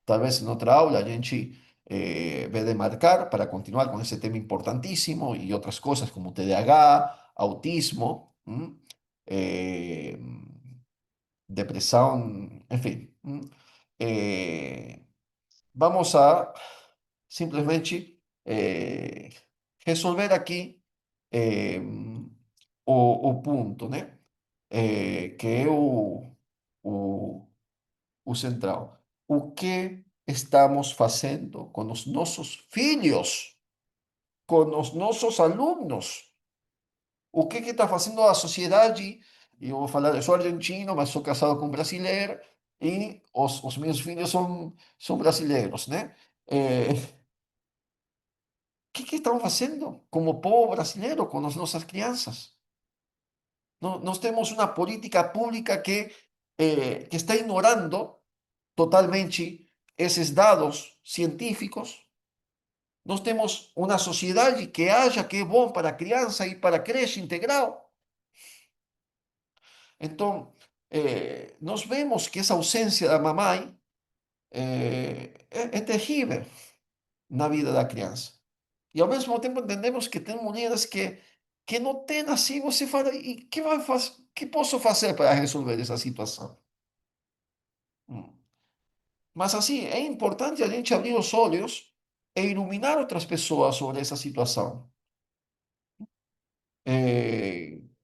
Talvez em outra aula a gente vê de marcar para continuar com esse tema importantíssimo e outras coisas como TDAH, autismo, eh, depressão, enfim. Vamos a simplesmente resolver aqui eh, o ponto, né? Que é o central. O que estamos fazendo com os nossos filhos, com os nossos alunos? O que está fazendo a sociedade? E eu vou falar, eu sou argentino, mas sou casado com brasileiro, e os meus filhos são brasileiros, né? O que estamos fazendo como povo brasileiro com as nossas crianças? Nós temos uma política pública que está ignorando totalmente esses dados científicos. Nós temos uma sociedade que acha que é bom para a criança e para a creche integral. Então, nós vemos que essa ausência da mamãe é terrível na vida da criança. E ao mesmo tempo entendemos que tem mulheres que não têm assim, você fala, e que vai fazer, que posso fazer para resolver essa situação? Hum. Mas assim, é importante a gente abrir os olhos e iluminar outras pessoas sobre essa situação.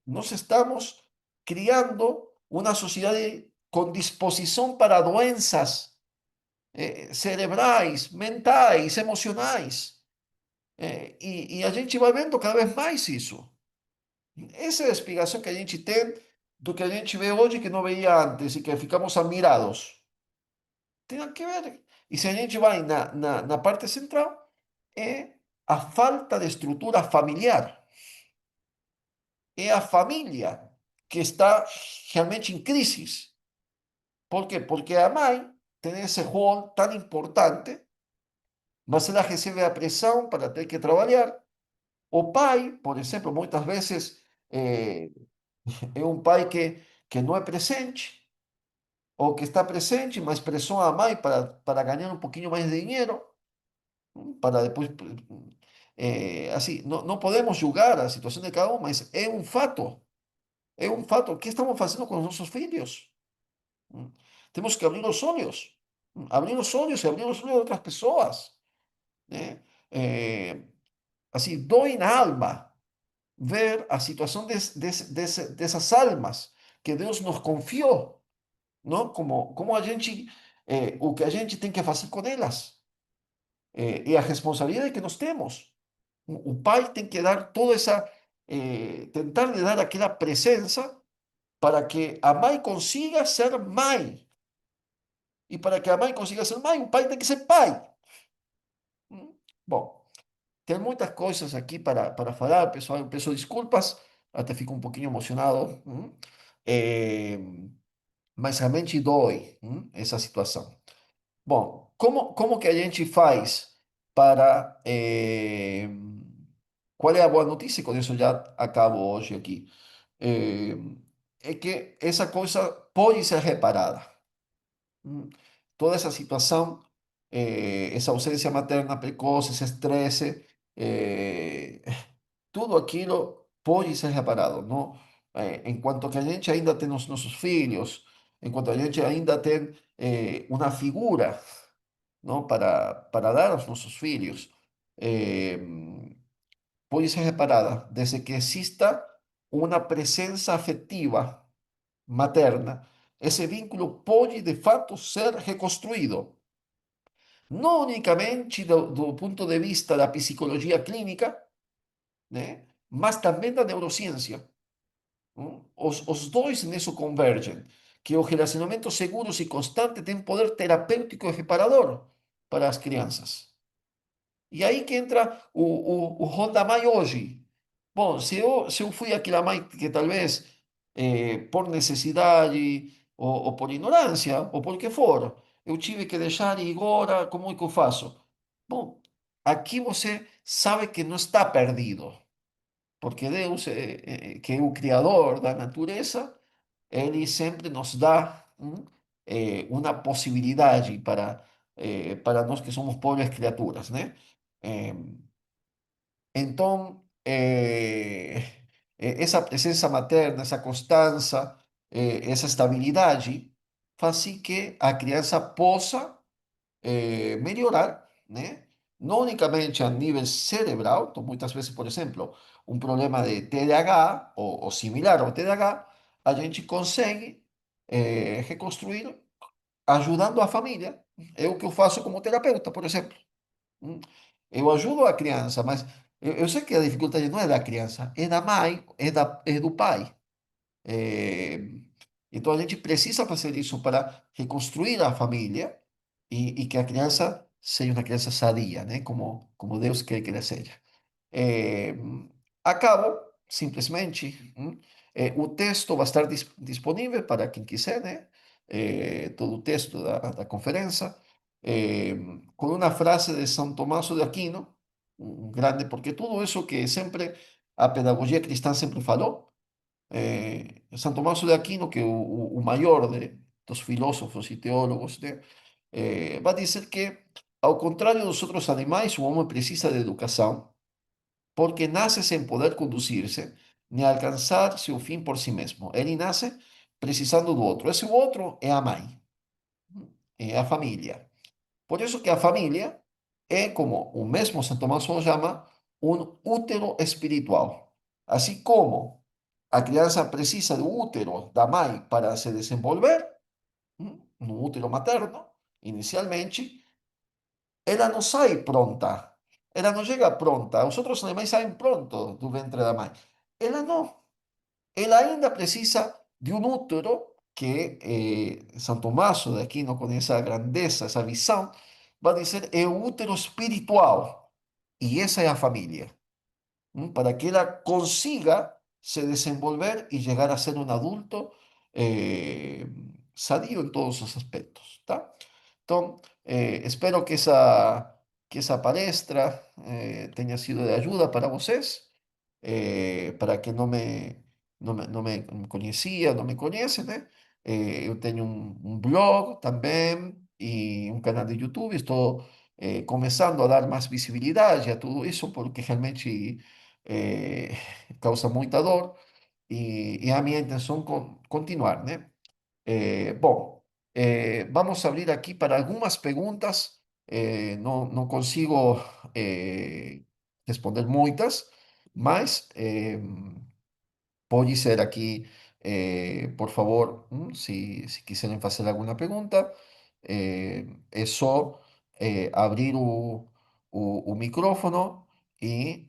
Nós estamos criando uma sociedade com disposição para doenças cerebrais, mentais, emocionais. E a gente vai vendo cada vez mais isso. Essa é a explicação que a gente tem do que a gente vê hoje que não veía antes e que ficamos admirados. Tem que ver. E se a gente vai na parte central, é a falta de estrutura familiar. É a família que está realmente em crise. ¿Por quê? Porque a mãe tem esse rol tão importante, mas ela recebe a pressão para ter que trabalhar. O pai, por exemplo, muitas vezes é um pai que não é presente, ou que está presente, mas pressiona a mãe para ganhar um pouquinho mais de dinheiro, para depois. Assim, não podemos julgar a situação de cada um, mas é um fato. É um fato. O que estamos fazendo com os nossos filhos? Mm. Temos que abrir os olhos. Abrir os olhos e abrir os olhos de outras pessoas. Né? Eh, assim, dói na alma ver a situação dessas almas que Deus nos confiou, não? Como a gente, o que a gente tem que fazer com elas, e a responsabilidade que nós temos. O pai tem que dar toda essa, tentar de dar aquela presença para que a mãe consiga ser mãe. E para que a mãe consiga ser mãe, o pai tem que ser pai. Hum. Bom, tem muitas coisas aqui para falar, pessoal. Eu peço desculpas, até fico um pouquinho emocionado. Eh, mas realmente dói, essa situação. Bom, como que a gente faz para. Qual é a boa notícia? Com isso já acabo hoje aqui. Eh, é que essa coisa pode ser reparada. Mm. Toda esa situación, esa ausencia materna precoz, ese estrés, eh, tudo aquilo pode ser reparado, não? Enquanto que a gente ainda tem os nossos filhos, enquanto a gente ainda tem uma figura, não? Para dar aos nossos filhos, eh, pode ser reparada desde que exista uma presença afetiva materna, esse vínculo pode de fato ser reconstruído, não unicamente do ponto de vista da psicologia clínica, né? Mas também da neurociência. Os dois nisso convergem, que o relacionamento seguros e constante tem poder terapêutico e reparador para as crianças. E aí que entra o rol da mãe hoje. Bom, se eu fui aquela mãe que talvez por necessidade ou por ignorância, ou por que for, eu tive que deixar e agora como é que eu faço? Bom, aqui você sabe que não está perdido, porque Deus, que é o Criador da natureza, Ele sempre nos dá uma possibilidade para nós que somos pobres criaturas, né? Eh, então, essa presença materna, essa constância, essa estabilidade, faz com que a criança possa melhorar, né? Não unicamente a nível cerebral, então muitas vezes, por exemplo, um problema de TDAH ou similar ao TDAH, a gente consegue reconstruir ajudando a família. É o que eu faço como terapeuta, por exemplo. Hum. Eu ajudo a criança, mas eu sei que a dificuldade não é da criança, é da mãe, é do pai. É, então a gente precisa fazer isso para reconstruir a família e que a criança seja uma criança sadia, né? Como Deus quer que ela seja. Eh, acabo, simplesmente, o texto vai estar disponível para quem quiser, né? Todo o texto da conferência, eh, com uma frase de São Tomás de Aquino, um grande, porque tudo isso que sempre a pedagogia cristã sempre falou, São Tomás de Aquino, que é o maior dos filósofos e teólogos, né? vai dizer que, ao contrário dos outros animais, o homem precisa de educação, porque nasce sem poder conduzir-se, nem alcançar seu fim por si mesmo. Ele nasce precisando do outro. Esse outro é a mãe, é a família. Por isso que a família é, como o mesmo Santo Tomás o chama, um útero espiritual. Assim como a criança precisa do útero da mãe para se desenvolver, no útero materno, inicialmente, ela não sai pronta. Ela não chega pronta. Os outros animais saem pronto do ventre da mãe. Ela não. Ela ainda precisa de um útero que São Tomás de Aquino, com essa grandeza, essa visão, vai dizer é o útero espiritual. E essa é a família. Para que ela consiga se desenvolver y llegar a ser un adulto sadio en todos los aspectos, ¿tá? Entonces, espero que esa palestra tenha sido de ayuda para vocês, para que não me conhecia, não me conhece, né? Eu tenho um blog também e um canal de YouTube, estou começando a dar mais visibilidade a tudo isso, porque realmente eh, causa muita dor e a minha intenção continuar, né? Bom, vamos a abrir aqui para algumas perguntas. Não consigo responder muitas, mas pode ser aqui, por favor, se quiserem fazer alguma pergunta, é só abrir o micrófono e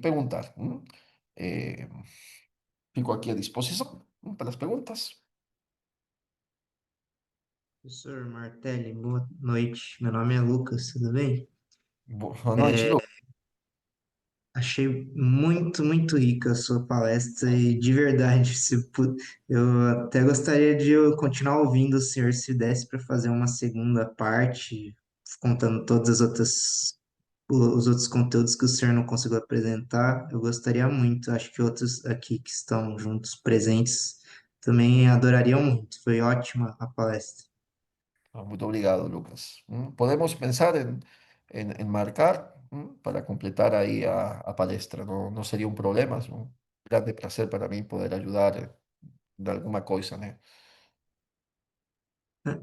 perguntar. Eh, Fico aqui à disposição para as perguntas. Professor Martelli, boa noite. Meu nome é Lucas, tudo bem? Boa noite, Lu. Achei muito rica a sua palestra e de verdade, eu até gostaria de eu continuar ouvindo o senhor se desse para fazer uma segunda parte, contando todas as outras os outros conteúdos que o senhor não conseguiu apresentar. Eu gostaria muito, acho que outros aqui que estão juntos presentes também adorariam muito. Foi ótima a palestra. Muito obrigado, Lucas. Podemos pensar en marcar para completar aí a palestra. Não seria um problema. É um grande prazer para mim poder ajudar de alguma coisa, né?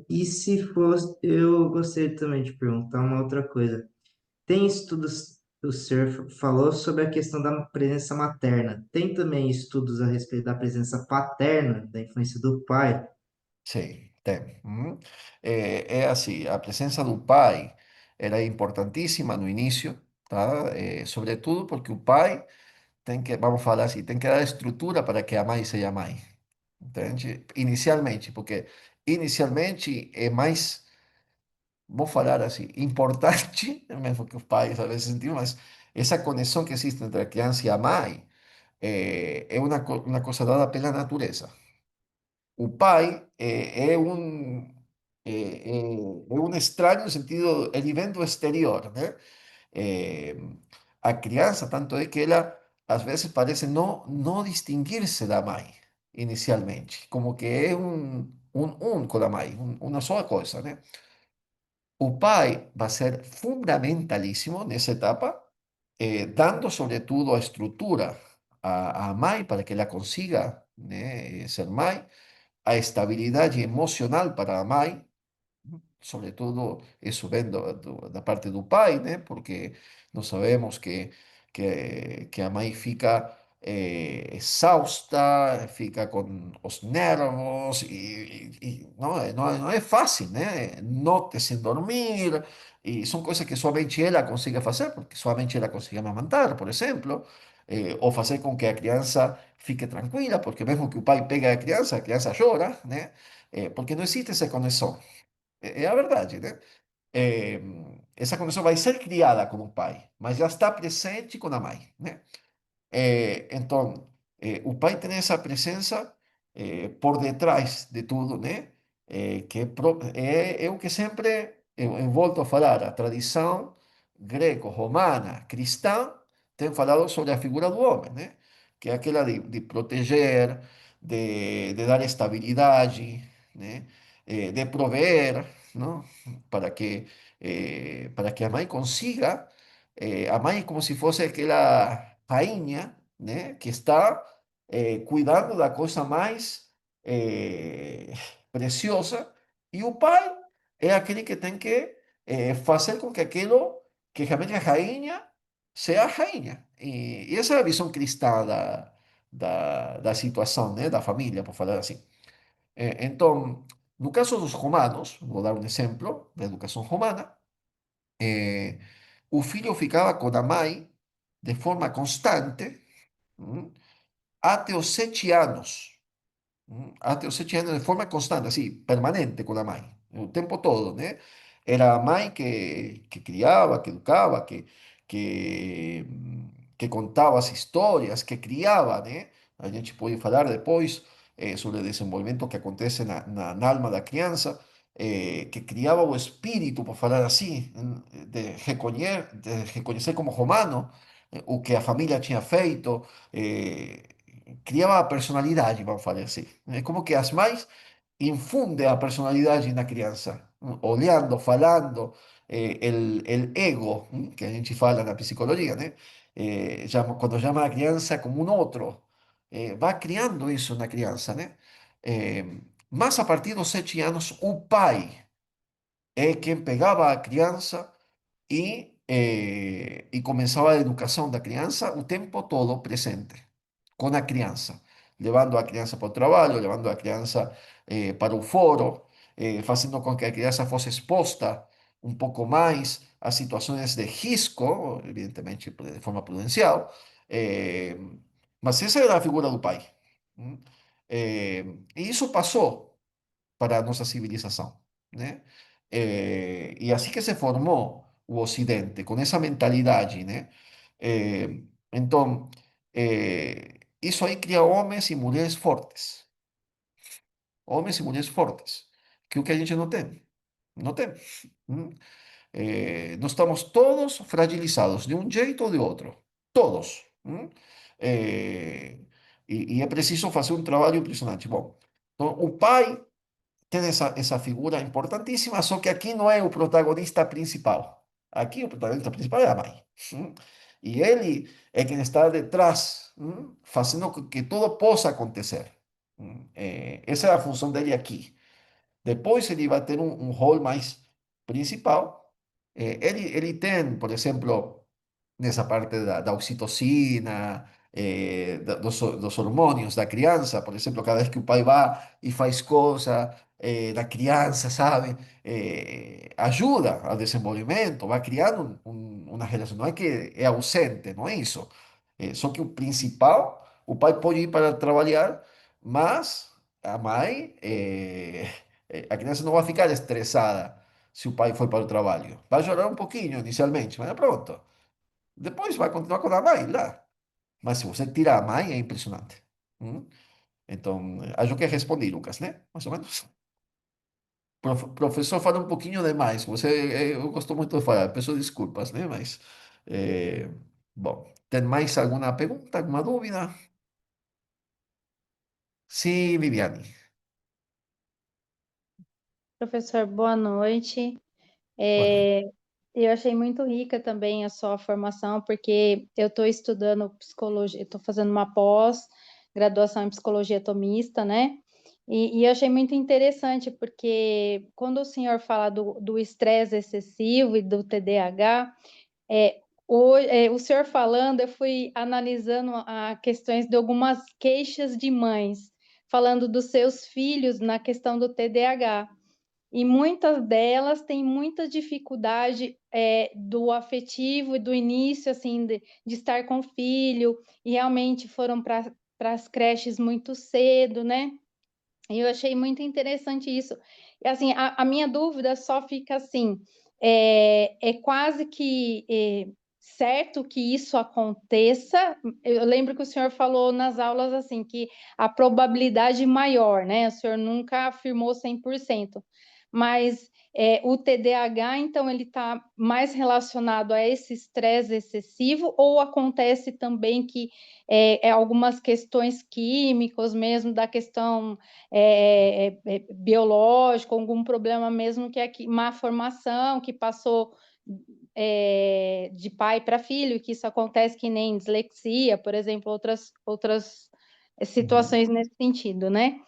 E se fosse, eu gostaria também de perguntar uma outra coisa. Tem estudos, o senhor falou sobre a questão da presença materna. Tem também estudos a respeito da presença paterna, da influência do pai? Sim, tem. É assim, a presença do pai era importantíssima no início, tá? Sobretudo porque o pai tem que, vamos falar assim, tem que dar estrutura para que a mãe seja mãe, entende? Inicialmente, porque inicialmente é mais, vou falar assim, importante, mesmo que os pais às vezes sentimos, mas essa conexão que existe entre a criança e a mãe é uma coisa dada pela natureza. O pai é um estranho no sentido, ele vem do exterior, né? Eh, a criança, tanto é que ela às vezes parece não distinguir-se da mãe inicialmente, como que é um com a mãe, uma só coisa, né? O pai vai ser fundamentalíssimo nessa etapa, dando sobretudo a estrutura à mãe para que ela consiga, né, ser mãe, a estabilidade emocional para a mãe, sobretudo isso vem da parte do pai, né? Porque nós sabemos que a mãe fica exausta, fica com os nervos e não é fácil, né? Noite sem dormir, e são coisas que somente ela consegue fazer, porque somente ela consegue amamantar, por exemplo, ou fazer com que a criança fique tranquila, porque mesmo que o pai pegue a criança chora, né? Porque não existe essa conexão. É a verdade, né? Eh, Essa conexão vai ser criada com o pai, mas já está presente com a mãe, né? Então, o pai tem essa presença por detrás de tudo, né? Que é o que sempre eu volto a falar, a tradição greco-romana, cristã, tem falado sobre a figura do homem, né? Que é aquela de proteger, de dar estabilidade, né? de proveer, ¿no? Para que a mãe consiga, a mãe como si fuese aquella rainha, ¿né? Que está cuidando da coisa mais preciosa, e o pai é aquele que tem que fazer com que aquilo que realmente é rainha seja rainha. E essa é a visão cristã da situação, né? Da família, por falar assim. Então, no caso dos romanos, vou dar um exemplo da educação romana, eh, o filho ficava com a mãe de forma constante, até os 7 anos. Até os 7 anos de forma constante, assim, permanente com a mãe, o tempo todo, né? Era a mãe que criava, que educava, que, que contava as histórias, que criava, né? A gente pode falar depois sobre o desenvolvimento que acontece na alma da criança, que criava o espírito, por falar assim, de reconhecer como romano o que a família tinha feito, criava a personalidade, vamos falar assim. É como que as mães infundem a personalidade na criança, olhando, falando, el ego, que a gente fala na psicologia, né? Quando chama a criança como um outro, vai criando isso na criança, né? Eh, mas a partir dos 7 anos, o pai é quem pegava a criança e começava a educação da criança o tempo todo presente, com a criança, levando a criança para o trabalho, levando a criança para o foro, fazendo com que a criança fosse exposta um pouco mais a situações de risco, evidentemente de forma prudencial, eh, mas essa era a figura do pai. hum. E isso passou para a nossa civilização, né? E assim que se formou o Ocidente, com essa mentalidade, né? Então, isso aí cria homens e mulheres fortes, homens e mulheres fortes, que é o que a gente não tem, não tem. Hum? Nós estamos todos fragilizados, de um jeito ou de outro, todos. E é preciso fazer um trabalho impressionante. Bom, então, o pai tem essa figura importantíssima, só que aqui não é o protagonista principal. Aqui o protagonista principal é a mãe. hum? E ele é quem está detrás, fazendo com que tudo possa acontecer. Essa é a função dele aqui. Depois ele vai ter um rol mais principal. Ele tem, por exemplo, nessa parte da oxitocina, dos hormônios da criança, por exemplo, cada vez que o pai vai e faz coisa da criança, sabe? Ajuda ao desenvolvimento, vai criando uma relação. Não é que é ausente, não é isso. Só que o principal, o pai pode ir para trabalhar, mas a mãe, a criança não vai ficar estressada se o pai for para o trabalho. Vai chorar um pouquinho inicialmente, mas pronto. Depois vai continuar com a mãe lá. Mas se você tira a mãe, é impressionante. Hum? Então, acho que respondi, Lucas, né? Mais ou menos. Professor fala um pouquinho demais. Eu gosto muito de falar. Peço desculpas, né? Mas, eh, bom, tem mais alguma pergunta, alguma dúvida? Sim, Viviane. Professor, boa noite. Boa noite. É, eu achei muito rica também a sua formação, porque eu estou estudando psicologia, estou fazendo uma pós-graduação em psicologia atomista, né? E eu achei muito interessante, porque quando o senhor fala do estresse excessivo e do TDAH, o senhor falando, eu fui analisando questões de algumas queixas de mães, falando dos seus filhos na questão do TDAH. E muitas delas têm muita dificuldade do afetivo, do início, assim, de estar com o filho, e realmente foram para as creches muito cedo, né? E eu achei muito interessante isso. E, assim, a minha dúvida só fica assim, é quase que certo que isso aconteça. Eu lembro que o senhor falou nas aulas, assim, que a probabilidade maior, né? O senhor nunca afirmou 100%. mas o TDAH, então, ele está mais relacionado a esse estresse excessivo, ou acontece também que algumas questões químicas mesmo, da questão biológica, algum problema mesmo que é má formação, que passou de pai para filho, que isso acontece que nem dislexia, por exemplo, outras Uhum. situações nesse sentido, né?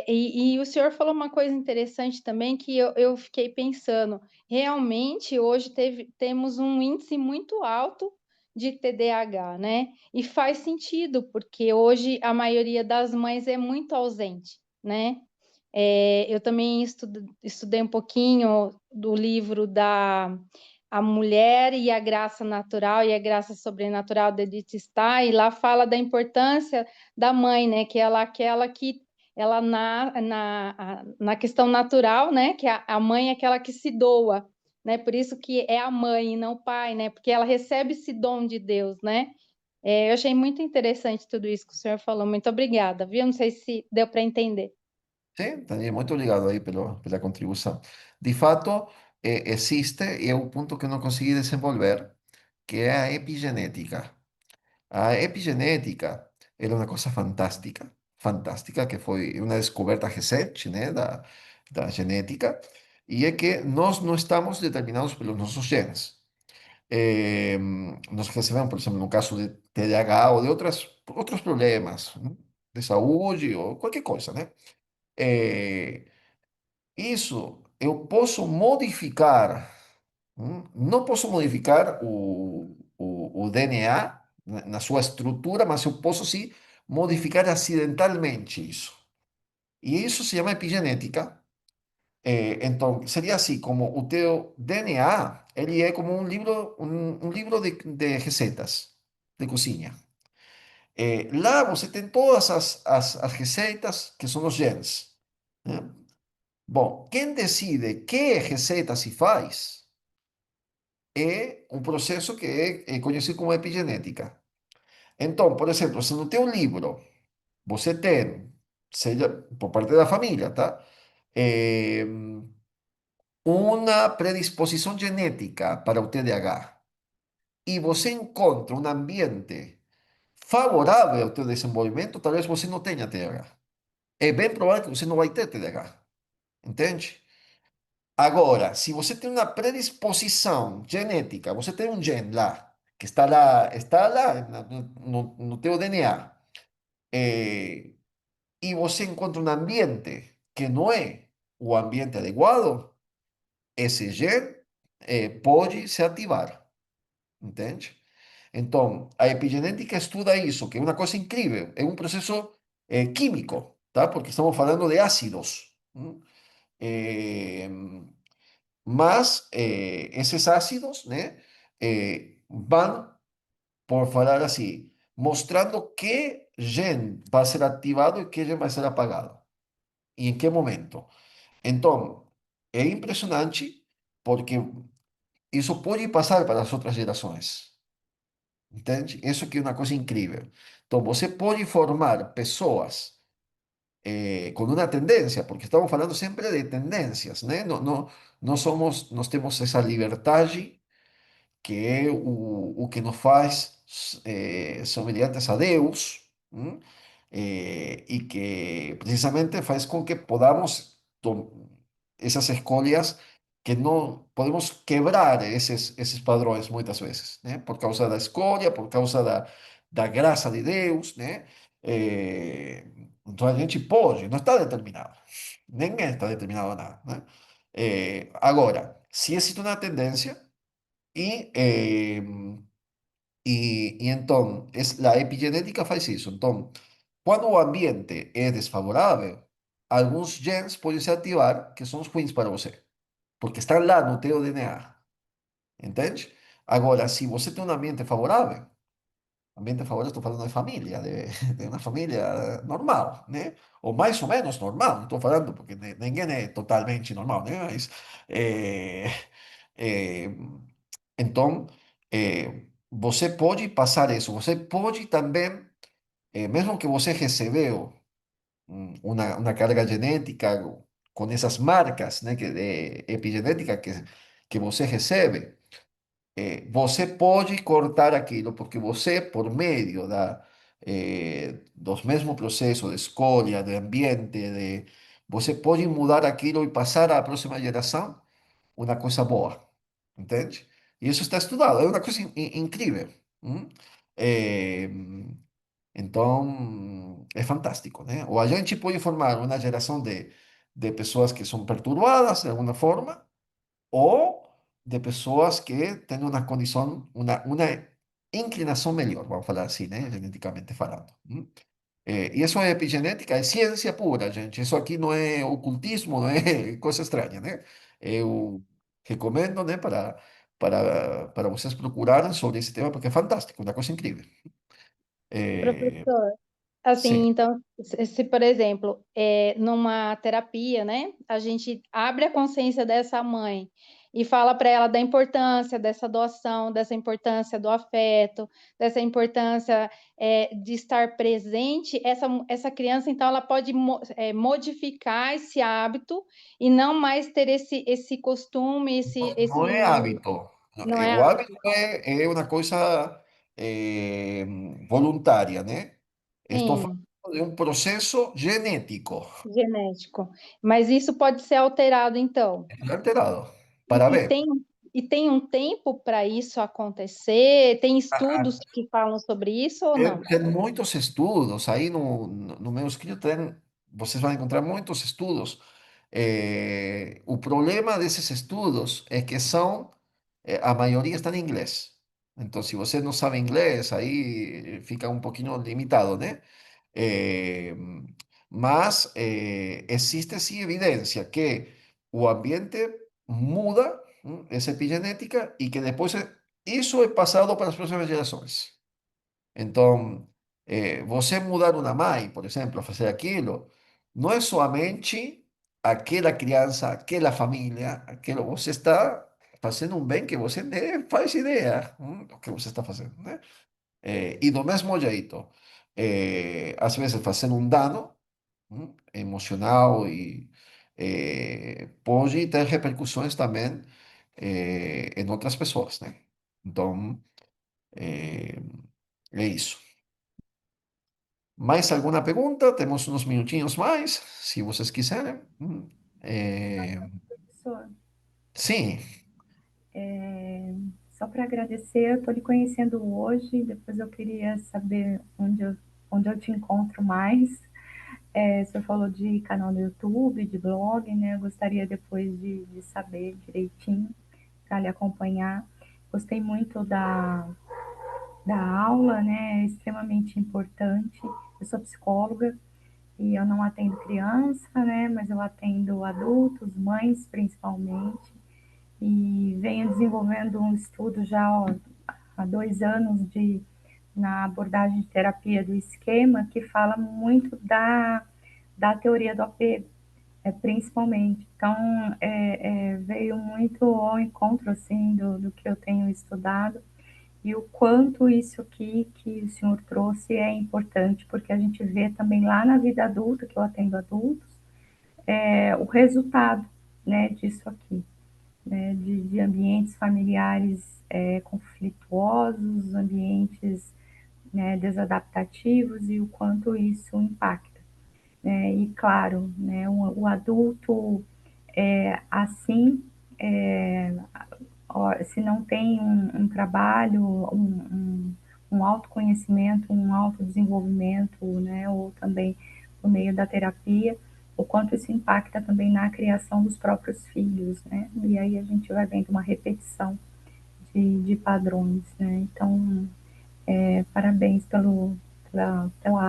E o senhor falou uma coisa interessante também que eu fiquei pensando. Realmente, hoje temos um índice muito alto de TDAH, né? E faz sentido, porque hoje a maioria das mães é muito ausente, né? Eu também estudei um pouquinho do livro da A Mulher e a Graça Natural e a Graça Sobrenatural de Edith Stein, e lá fala da importância da mãe, né? Que ela é aquela que ela na questão natural, né? Que a mãe é aquela que se doa, né? Por isso que é a mãe e não o pai, né? Porque ela recebe esse dom de Deus, né? Eu achei muito interessante tudo isso que o senhor falou. Muito obrigada, viu? Não sei se deu para entender. Sim, Daniel, muito obrigado aí pela contribuição. De fato, existe, e é um ponto que eu não consegui desenvolver, que é a epigenética. A epigenética era uma coisa fantástica, fantástica, que foi uma descoberta recente, né, da genética, e é que nós não estamos determinados pelos nossos genes. Nós recebemos, por exemplo, no caso de TDAH ou de outros problemas, né, de saúde ou qualquer coisa, né? Eh, Isso eu posso modificar. Não posso modificar o DNA na sua estrutura, mas eu posso sim modificar acidentalmente isso. E isso se chama epigenética. Então, seria assim, como o teu DNA, ele é como um livro de receitas de cozinha. Lá você tem todas as receitas que são os genes, né? Bom, quem decide que receita se faz é um processo que é conhecido como epigenética. Então, por exemplo, se no teu livro você tem, seja por parte da família, tá? Eh, uma predisposição genética para o TDAH e você encontra um ambiente favorável ao teu desenvolvimento, talvez você não tenha TDAH. É bem provável que você não vai ter TDAH, entende? Agora, se você tem uma predisposição genética, você tem um gene lá, que está lá no teu DNA, e você encontra um ambiente que não é o ambiente adequado, esse gene pode se ativar, entende? Então, a epigenética estuda isso, que é uma coisa incrível, é um processo químico, tá? Porque estamos falando de ácidos. Eh, Mas esses ácidos, né, vão, por falar assim, mostrando que gen vai ser ativado e que gen vai ser apagado. E em que momento. Então, é impressionante porque isso pode passar para as outras gerações. Entende? Isso que é uma coisa incrível. Então, você pode formar pessoas com uma tendência, porque estamos falando sempre de tendências, né? Não somos, nós temos essa liberdade que é o que nos faz semelhantes a Deus, e que precisamente faz com que podamos essas escolhas que não podemos quebrar esses padrões muitas vezes, né? Por causa da escolha, por causa da graça de Deus, né? Eh, então a gente pode, não está determinado, ninguém está determinado a nada, né? Agora, se existe uma tendência, e, então, a epigenética faz isso. Então, quando o ambiente é desfavorável, alguns genes podem se ativar que são os ruins para você, porque estão lá no teu DNA, entende? Agora, se você tem um ambiente favorável, estou falando de família, de uma família normal, né? Ou mais ou menos normal, não estou falando porque ninguém é totalmente normal, né? Mas, eh, eh, então, você pode passar isso. Você pode também, mesmo que você recebeu uma carga genética, com essas marcas, né, de epigenética que você recebe, você pode cortar aquilo, porque você, por meio dos mesmos processos de escolha, de ambiente, você pode mudar aquilo e passar à próxima geração uma coisa boa, entende? E isso está estudado, é uma coisa incrível. Hum? Eh, então, é fantástico, né? Ou a gente pode formar uma geração de pessoas que são perturbadas de alguma forma, ou de pessoas que têm uma condição, uma inclinação melhor, vamos falar assim, né? Geneticamente falando. E isso é epigenética, é ciência pura, gente. Isso aqui não é ocultismo, não é coisa estranha, né? Eu recomendo, né, para vocês procurarem sobre esse tema, porque é fantástico, uma coisa incrível. Eh, Professor, sim, assim, então, se, por exemplo, numa terapia, né, a gente abre a consciência dessa mãe e fala para ela da importância dessa doação, dessa importância do afeto, dessa importância de estar presente, essa criança, então, ela pode modificar esse hábito e não mais ter esse costume, não é hábito. não é O hábito hábito. é uma coisa voluntária, né? Estou Sim. falando de um processo genético. Genético. Mas isso pode ser alterado, então. É alterado. E, Para e ver. tem, e tem um tempo para isso acontecer? Tem estudos que falam sobre isso ou não? Tem muitos estudos aí no meu escrito, vocês vão encontrar muitos estudos. O problema desses estudos é que a maioria está em inglês. Então, se você não sabe inglês, aí fica um pouquinho limitado, né? Eh, mas existe sim evidencia que o ambiente muda essa epigenética y que después eso es pasado para las próximas gerações. Então, você mudar uma mãe, por exemplo, fazer aquilo, não é somente aquela criança, aquela família, aquilo, você está fazendo um bem que você nem faz ideia do que você está fazendo, né? E do mesmo jeito, às vezes fazendo um dano emocional e pode ter repercussões também em outras pessoas, né? Então, eh, é isso. Mais alguma pergunta? Temos uns minutinhos mais, se vocês quiserem. Professor, Sim, só para agradecer, eu estou lhe conhecendo hoje, depois eu queria saber onde eu te encontro mais. Você falou de canal no YouTube, de blog, né? Eu gostaria depois de saber direitinho para lhe acompanhar. Gostei muito da aula, né? É extremamente importante. Eu sou psicóloga e eu não atendo criança, né? Mas eu atendo adultos, mães principalmente. E venho desenvolvendo um estudo já há 2 anos na abordagem de terapia do esquema, que fala muito da teoria do apego, principalmente. Então, veio muito ao encontro assim, do que eu tenho estudado e o quanto isso aqui que o senhor trouxe é importante, porque a gente vê também lá na vida adulta, que eu atendo adultos, o resultado, né, disso aqui, né, de ambientes familiares conflituosos, ambientes, né, desadaptativos e o quanto isso impacta. Né? E claro, né, o adulto assim, é, se não tem um trabalho, um autoconhecimento, um autodesenvolvimento, né, ou também por meio da terapia, o quanto isso impacta também na criação dos próprios filhos, né? E aí a gente vai vendo uma repetição de padrões, né? Então, parabéns pela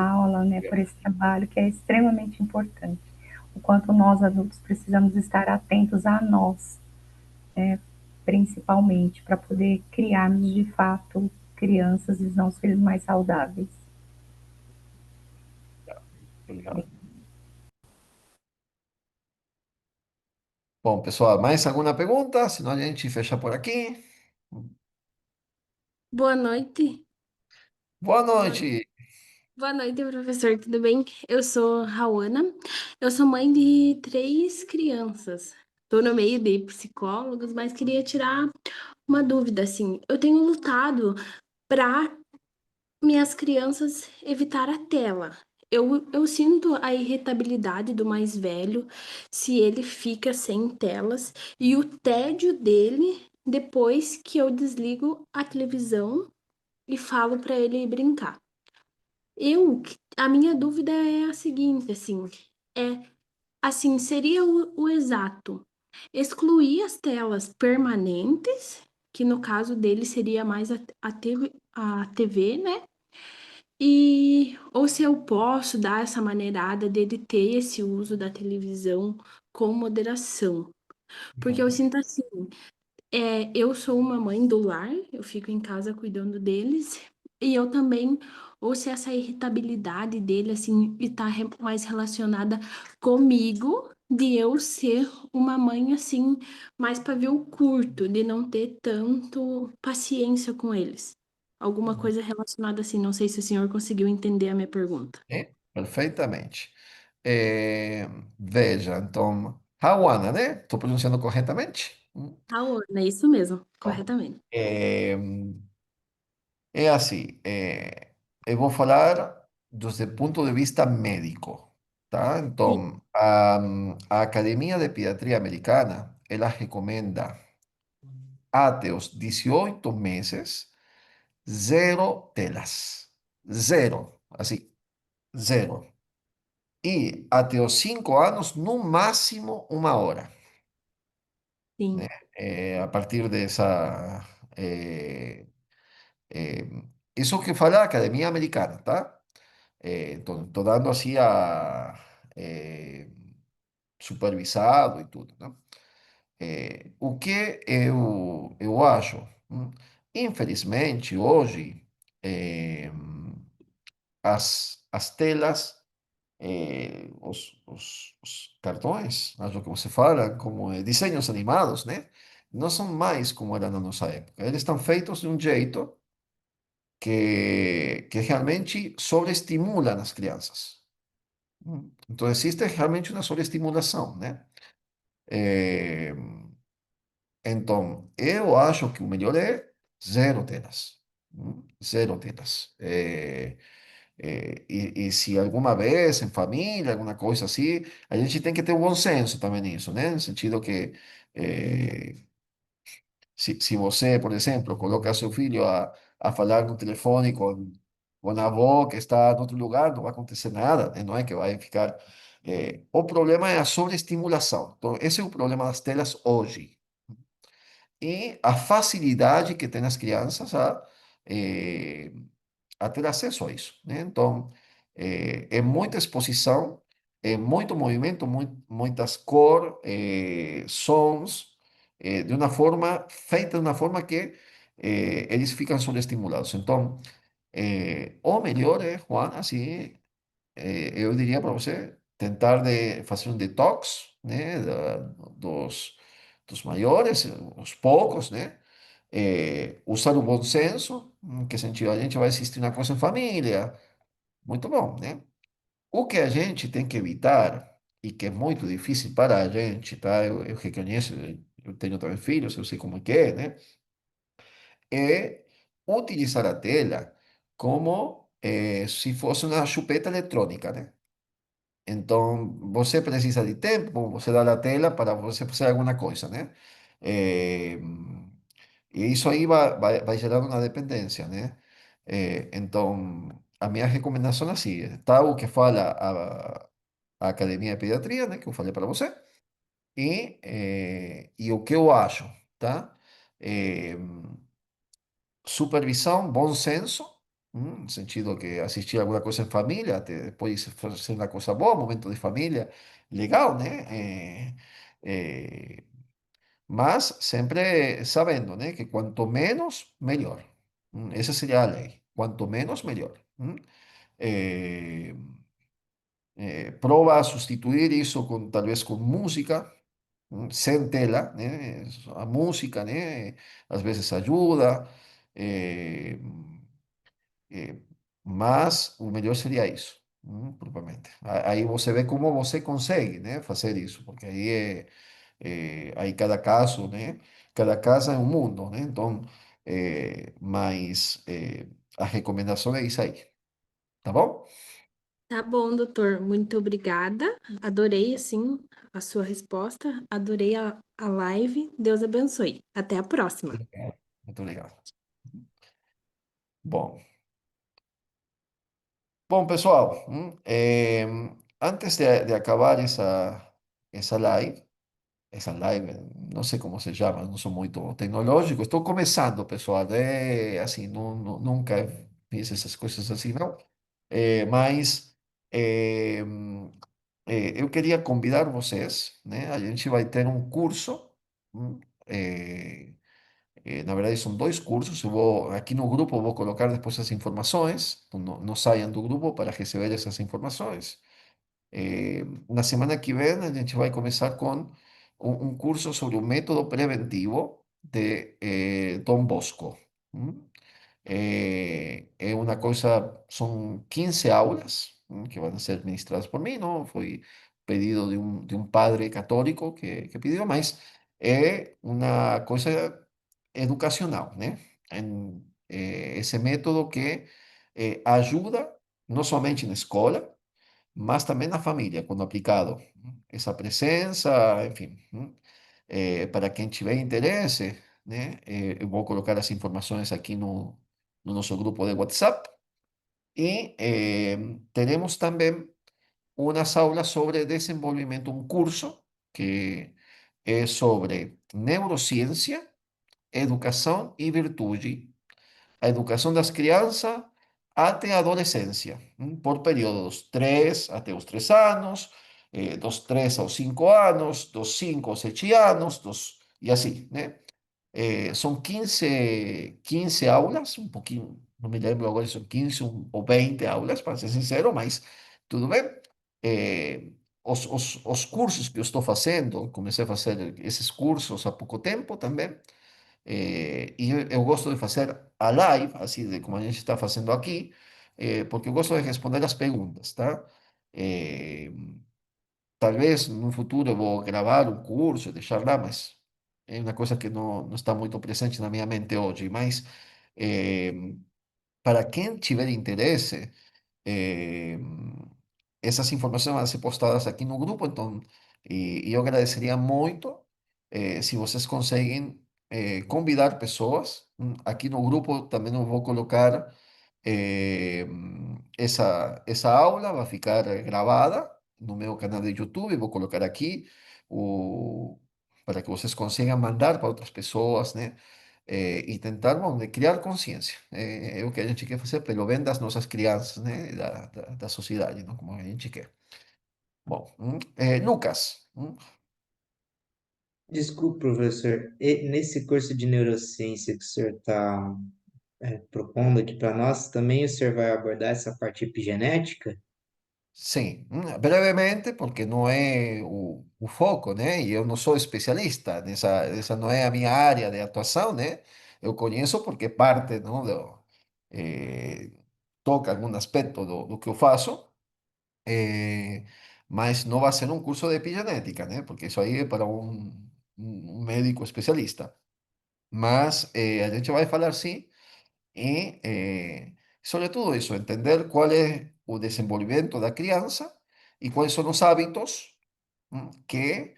aula, né, por esse trabalho que é extremamente importante. O quanto nós adultos precisamos estar atentos a nós, principalmente, para poder criarmos de fato crianças e os nossos filhos mais saudáveis. obrigado. Bom, pessoal, mais alguma pergunta? Senão a gente fecha por aqui. Boa noite. Boa Boa noite. Boa noite, professor, tudo bem? Eu sou Rauana, eu sou mãe de 3 crianças. Estou no meio de psicólogos, mas queria tirar uma dúvida, assim. Eu tenho lutado para minhas crianças evitar a tela. Eu sinto a irritabilidade do mais velho se ele fica sem telas e o tédio dele depois que eu desligo a televisão e falo para ele brincar. A minha dúvida é a seguinte, é, seria o exato excluir as telas permanentes, que no caso dele seria mais a TV, né? Ou se eu posso dar essa maneirada dele ter esse uso da televisão com moderação. Porque eu Uhum. sinto assim, eu sou uma mãe do lar, eu fico em casa cuidando deles, e eu também ouço essa irritabilidade dele, assim, e tá mais relacionada comigo, de eu ser uma mãe, assim, mais pavio curto, de não ter tanto paciência com eles. Alguma coisa relacionada assim, não sei se o senhor conseguiu entender a minha pergunta. Perfeitamente. Eh, Veja, então, Hawana, né? Estou pronunciando corretamente? Raona, é isso mesmo, Bom, corretamente. é assim, eu vou falar desde o ponto de vista médico, tá? Sim, Então, a Academia de Pediatria Americana, ela recomenda até os 18 meses, zero telas. Zero, assim, zero. E até os 5 anos, no máximo 1 hora, né? sim, A partir dessa... eh, eh, isso que fala a Academia Americana, tá? Tô dando assim supervisado e tudo, né? O que eu acho? Infelizmente, hoje, eh, as telas, os cartões, acho que você fala, como desenhos animados, né? Não são mais como era na nossa época. Eles estão feitos de um jeito que realmente sobreestimulam as crianças. Então, existe realmente uma sobreestimulação, né? Eh, então, eu acho que o melhor é zero telas. Zero telas. E se alguma vez em família, alguma coisa assim, a gente tem que ter um bom senso também nisso, né? No sentido que eh, se você, por exemplo, coloca seu filho a falar no telefone com a avó que está em outro lugar, não vai acontecer nada, né? Não é que vai ficar. O problema é a sobreestimulação. Então, esse é o problema das telas hoje. E a facilidade que têm as crianças eh, a ter acesso a isso, né? Então, é muita exposição, é muito movimento, muitas cor, sons, de uma forma, feita de uma forma que eles ficam sobreestimulados. Então, o melhor é, Juan, assim, eu diria para você, tentar de fazer um detox, né, dos maiores, os poucos, né? Usar o bom senso, em que sentido a gente vai assistir uma coisa em família, muito bom, né? O que a gente tem que evitar, e que é muito difícil para a gente, tá? Eu reconheço, eu tenho também filhos, eu sei como é que é, né? É utilizar a tela como se fosse uma chupeta eletrônica, né? Então, você precisa de tempo, você dá a tela para você fazer alguma coisa, né? Eh, e isso aí vai gerar uma dependência, né? Então, a minha recomendação é assim, está o que fala a Academia de Pediatria, né, que eu falei para você, e o que eu acho, tá? Eh, Supervisão, bom senso, no sentido que assistir alguma coisa em família, pode ser uma coisa boa, momento de família, legal, né? Mas sempre sabendo, né, que quanto menos, melhor. Essa seria a lei. Quanto menos, melhor. Eh, Prova a substituir isso com talvez com música, sem tela, né? A música, né? Às vezes ajuda. eh, eh, Mas o melhor seria isso, propriamente. Aí você vê como você consegue, né, fazer isso, porque aí cada caso, né, cada casa é um mundo, né? Então, mas a recomendação é isso aí, tá bom? Tá bom, doutor. Muito obrigada. Adorei, assim, a sua resposta. Adorei a live. Deus abençoe. Até a próxima. É, muito legal. Bom, bom, pessoal, antes de acabar essa live, não sei como se chama, não sou muito tecnológico, estou começando, pessoal, assim, nunca fiz essas coisas assim, não. Mas eh, eu queria convidar vocês, né? A gente vai ter um curso, hum, eh, na verdade são dois cursos, eu vou, aqui no grupo eu vou colocar depois as informações, então não saiam do grupo para receber essas informações. Na semana que vem, a gente vai começar com um curso sobre o método preventivo de Dom Bosco. ¿M? É uma coisa, são 15 aulas que vão ser ministradas por mim, não foi pedido de um padre católico que pediu, mas é uma coisa educacional, né? Esse método que ajuda não somente na escola, mas também na família, quando aplicado. Essa presença, enfim, para quem tiver interesse, né, eu vou colocar as informações aqui no nosso grupo de WhatsApp e teremos também umas aulas sobre desenvolvimento, um curso que é sobre neurociência, educação e virtude, a educação das crianças até a adolescência, por períodos 3 até os 3 anos, dos 3 aos 5 anos, dos 5 aos 7 anos, e assim, né? São 15 aulas, um pouquinho, não me lembro agora se são 15 ou 20 aulas, para ser sincero, mas tudo bem. Eh, os cursos que eu estou fazendo, comecei a fazer esses cursos há pouco tempo também, e eu gosto de fazer a live, assim de como a gente está fazendo aqui, porque eu gosto de responder as perguntas, tá? Eh, Talvez no futuro eu vou gravar um curso e deixar lá, mas é uma coisa que não está muito presente na minha mente hoje. Mas eh, para quem tiver interesse, eh, essas informações vão ser postadas aqui no grupo, então, e eu agradeceria muito se vocês conseguem convidar pessoas. Aqui no grupo também eu vou colocar essa aula, vai ficar gravada no meu canal de YouTube, vou colocar aqui o, para que vocês consigam mandar para outras pessoas, né? E tentar, bom, de criar consciência. É o que a gente quer fazer pelo bem das nossas crianças, né? Da sociedade, não? Como a gente quer. Bom, Lucas, Desculpe, professor. E nesse curso de neurociência que o senhor está propondo aqui para nós, também o senhor vai abordar essa parte epigenética? sim, brevemente, porque não é o foco, né? E eu não sou especialista essa não é a minha área de atuação, né? Eu conheço porque parte, não, eh, toca algum aspecto do que eu faço, eh, mas não vai ser um curso de epigenética, né? Porque isso aí é para um médico especialista. Mas a gente vai falar sim e, sobre tudo isso, entender qual é o desenvolvimento da criança e quais são os hábitos que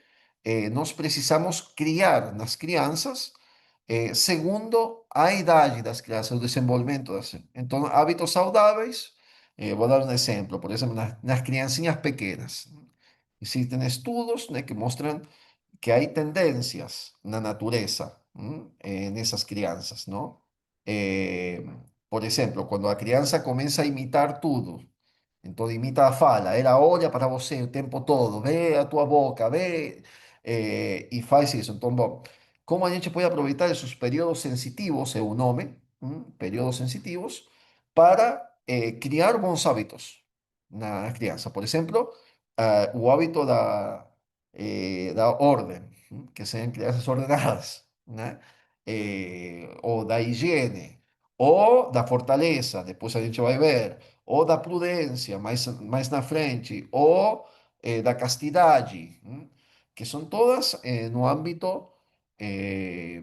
nós precisamos criar nas crianças segundo a idade das crianças, o desenvolvimento das. Então, hábitos saudáveis, vou dar um exemplo, por exemplo, nas criancinhas pequenas. Existem estudos, né, que mostram que hay tendencias na natureza en esas crianças, ¿no? Eh, por exemplo, quando a criança começa a imitar tudo, então imita a fala, ela olha para você o tempo todo, vê a tua boca, vê, e faz isso. Então, bom, como a gente pode aproveitar esses períodos sensitivos, é o nome, períodos sensitivos, para criar bons hábitos na criança. Por exemplo, o hábito da ordem, que sejam crianças ordenadas, né? Ou da higiene, ou da fortaleza, depois a gente vai ver, ou da prudência, mais na frente, ou da castidade, que são todas no âmbito, eh,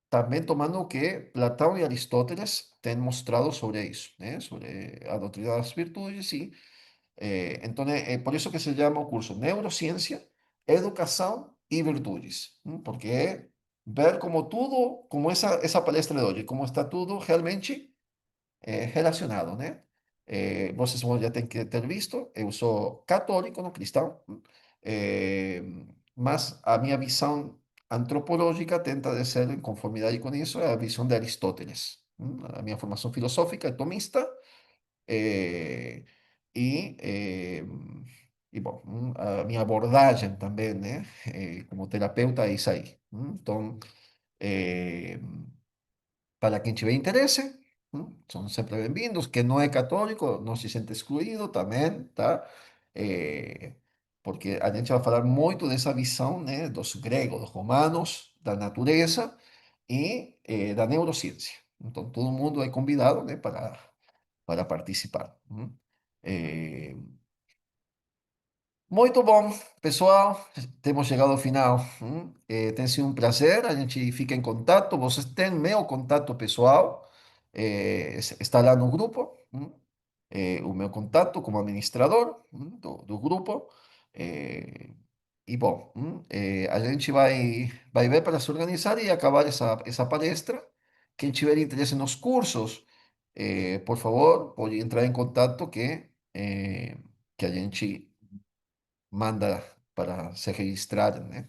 também tomando o que Platão e Aristóteles têm mostrado sobre isso, né? Sobre a doutrina das virtudes, e então é por isso que se chama o curso Neurociência, Educação e Virtudes, porque é ver como tudo, como essa palestra de hoje, como está tudo realmente relacionado, né? Vocês já têm que ter visto, eu sou católico, não cristão, eh, mas a minha visão antropológica tenta de ser em conformidade com isso, é a visão de Aristóteles. A minha formação filosófica é tomista, eh, e, eh, e bom, a minha abordagem também, né, como terapeuta é isso aí. Então, eh, para quem tiver interesse, são sempre bem-vindos. Quem não é católico não se sente excluído também, tá? Eh, Porque a gente vai falar muito dessa visão, né, dos gregos, dos romanos, da natureza e da neurociência. Então, todo mundo é convidado, né, para participar. Eh, Muito bom, pessoal. Temos chegado ao final. Tem sido um prazer. A gente fica em contato. Vocês têm meu contato pessoal. Está lá no grupo. O meu contato como administrador do grupo. Eh, e bom, a gente vai ver para se organizar e acabar essa palestra. Quem tiver interesse nos cursos, por favor, pode entrar em contato que a gente manda para se registrar, né?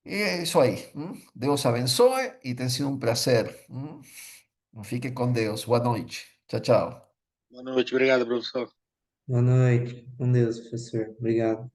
E é isso aí. Deus abençoe e tem sido um prazer. Fique com Deus. Boa noite. Tchau, tchau. Boa noite, obrigado, professor. Boa noite. Com Deus, professor. Obrigado.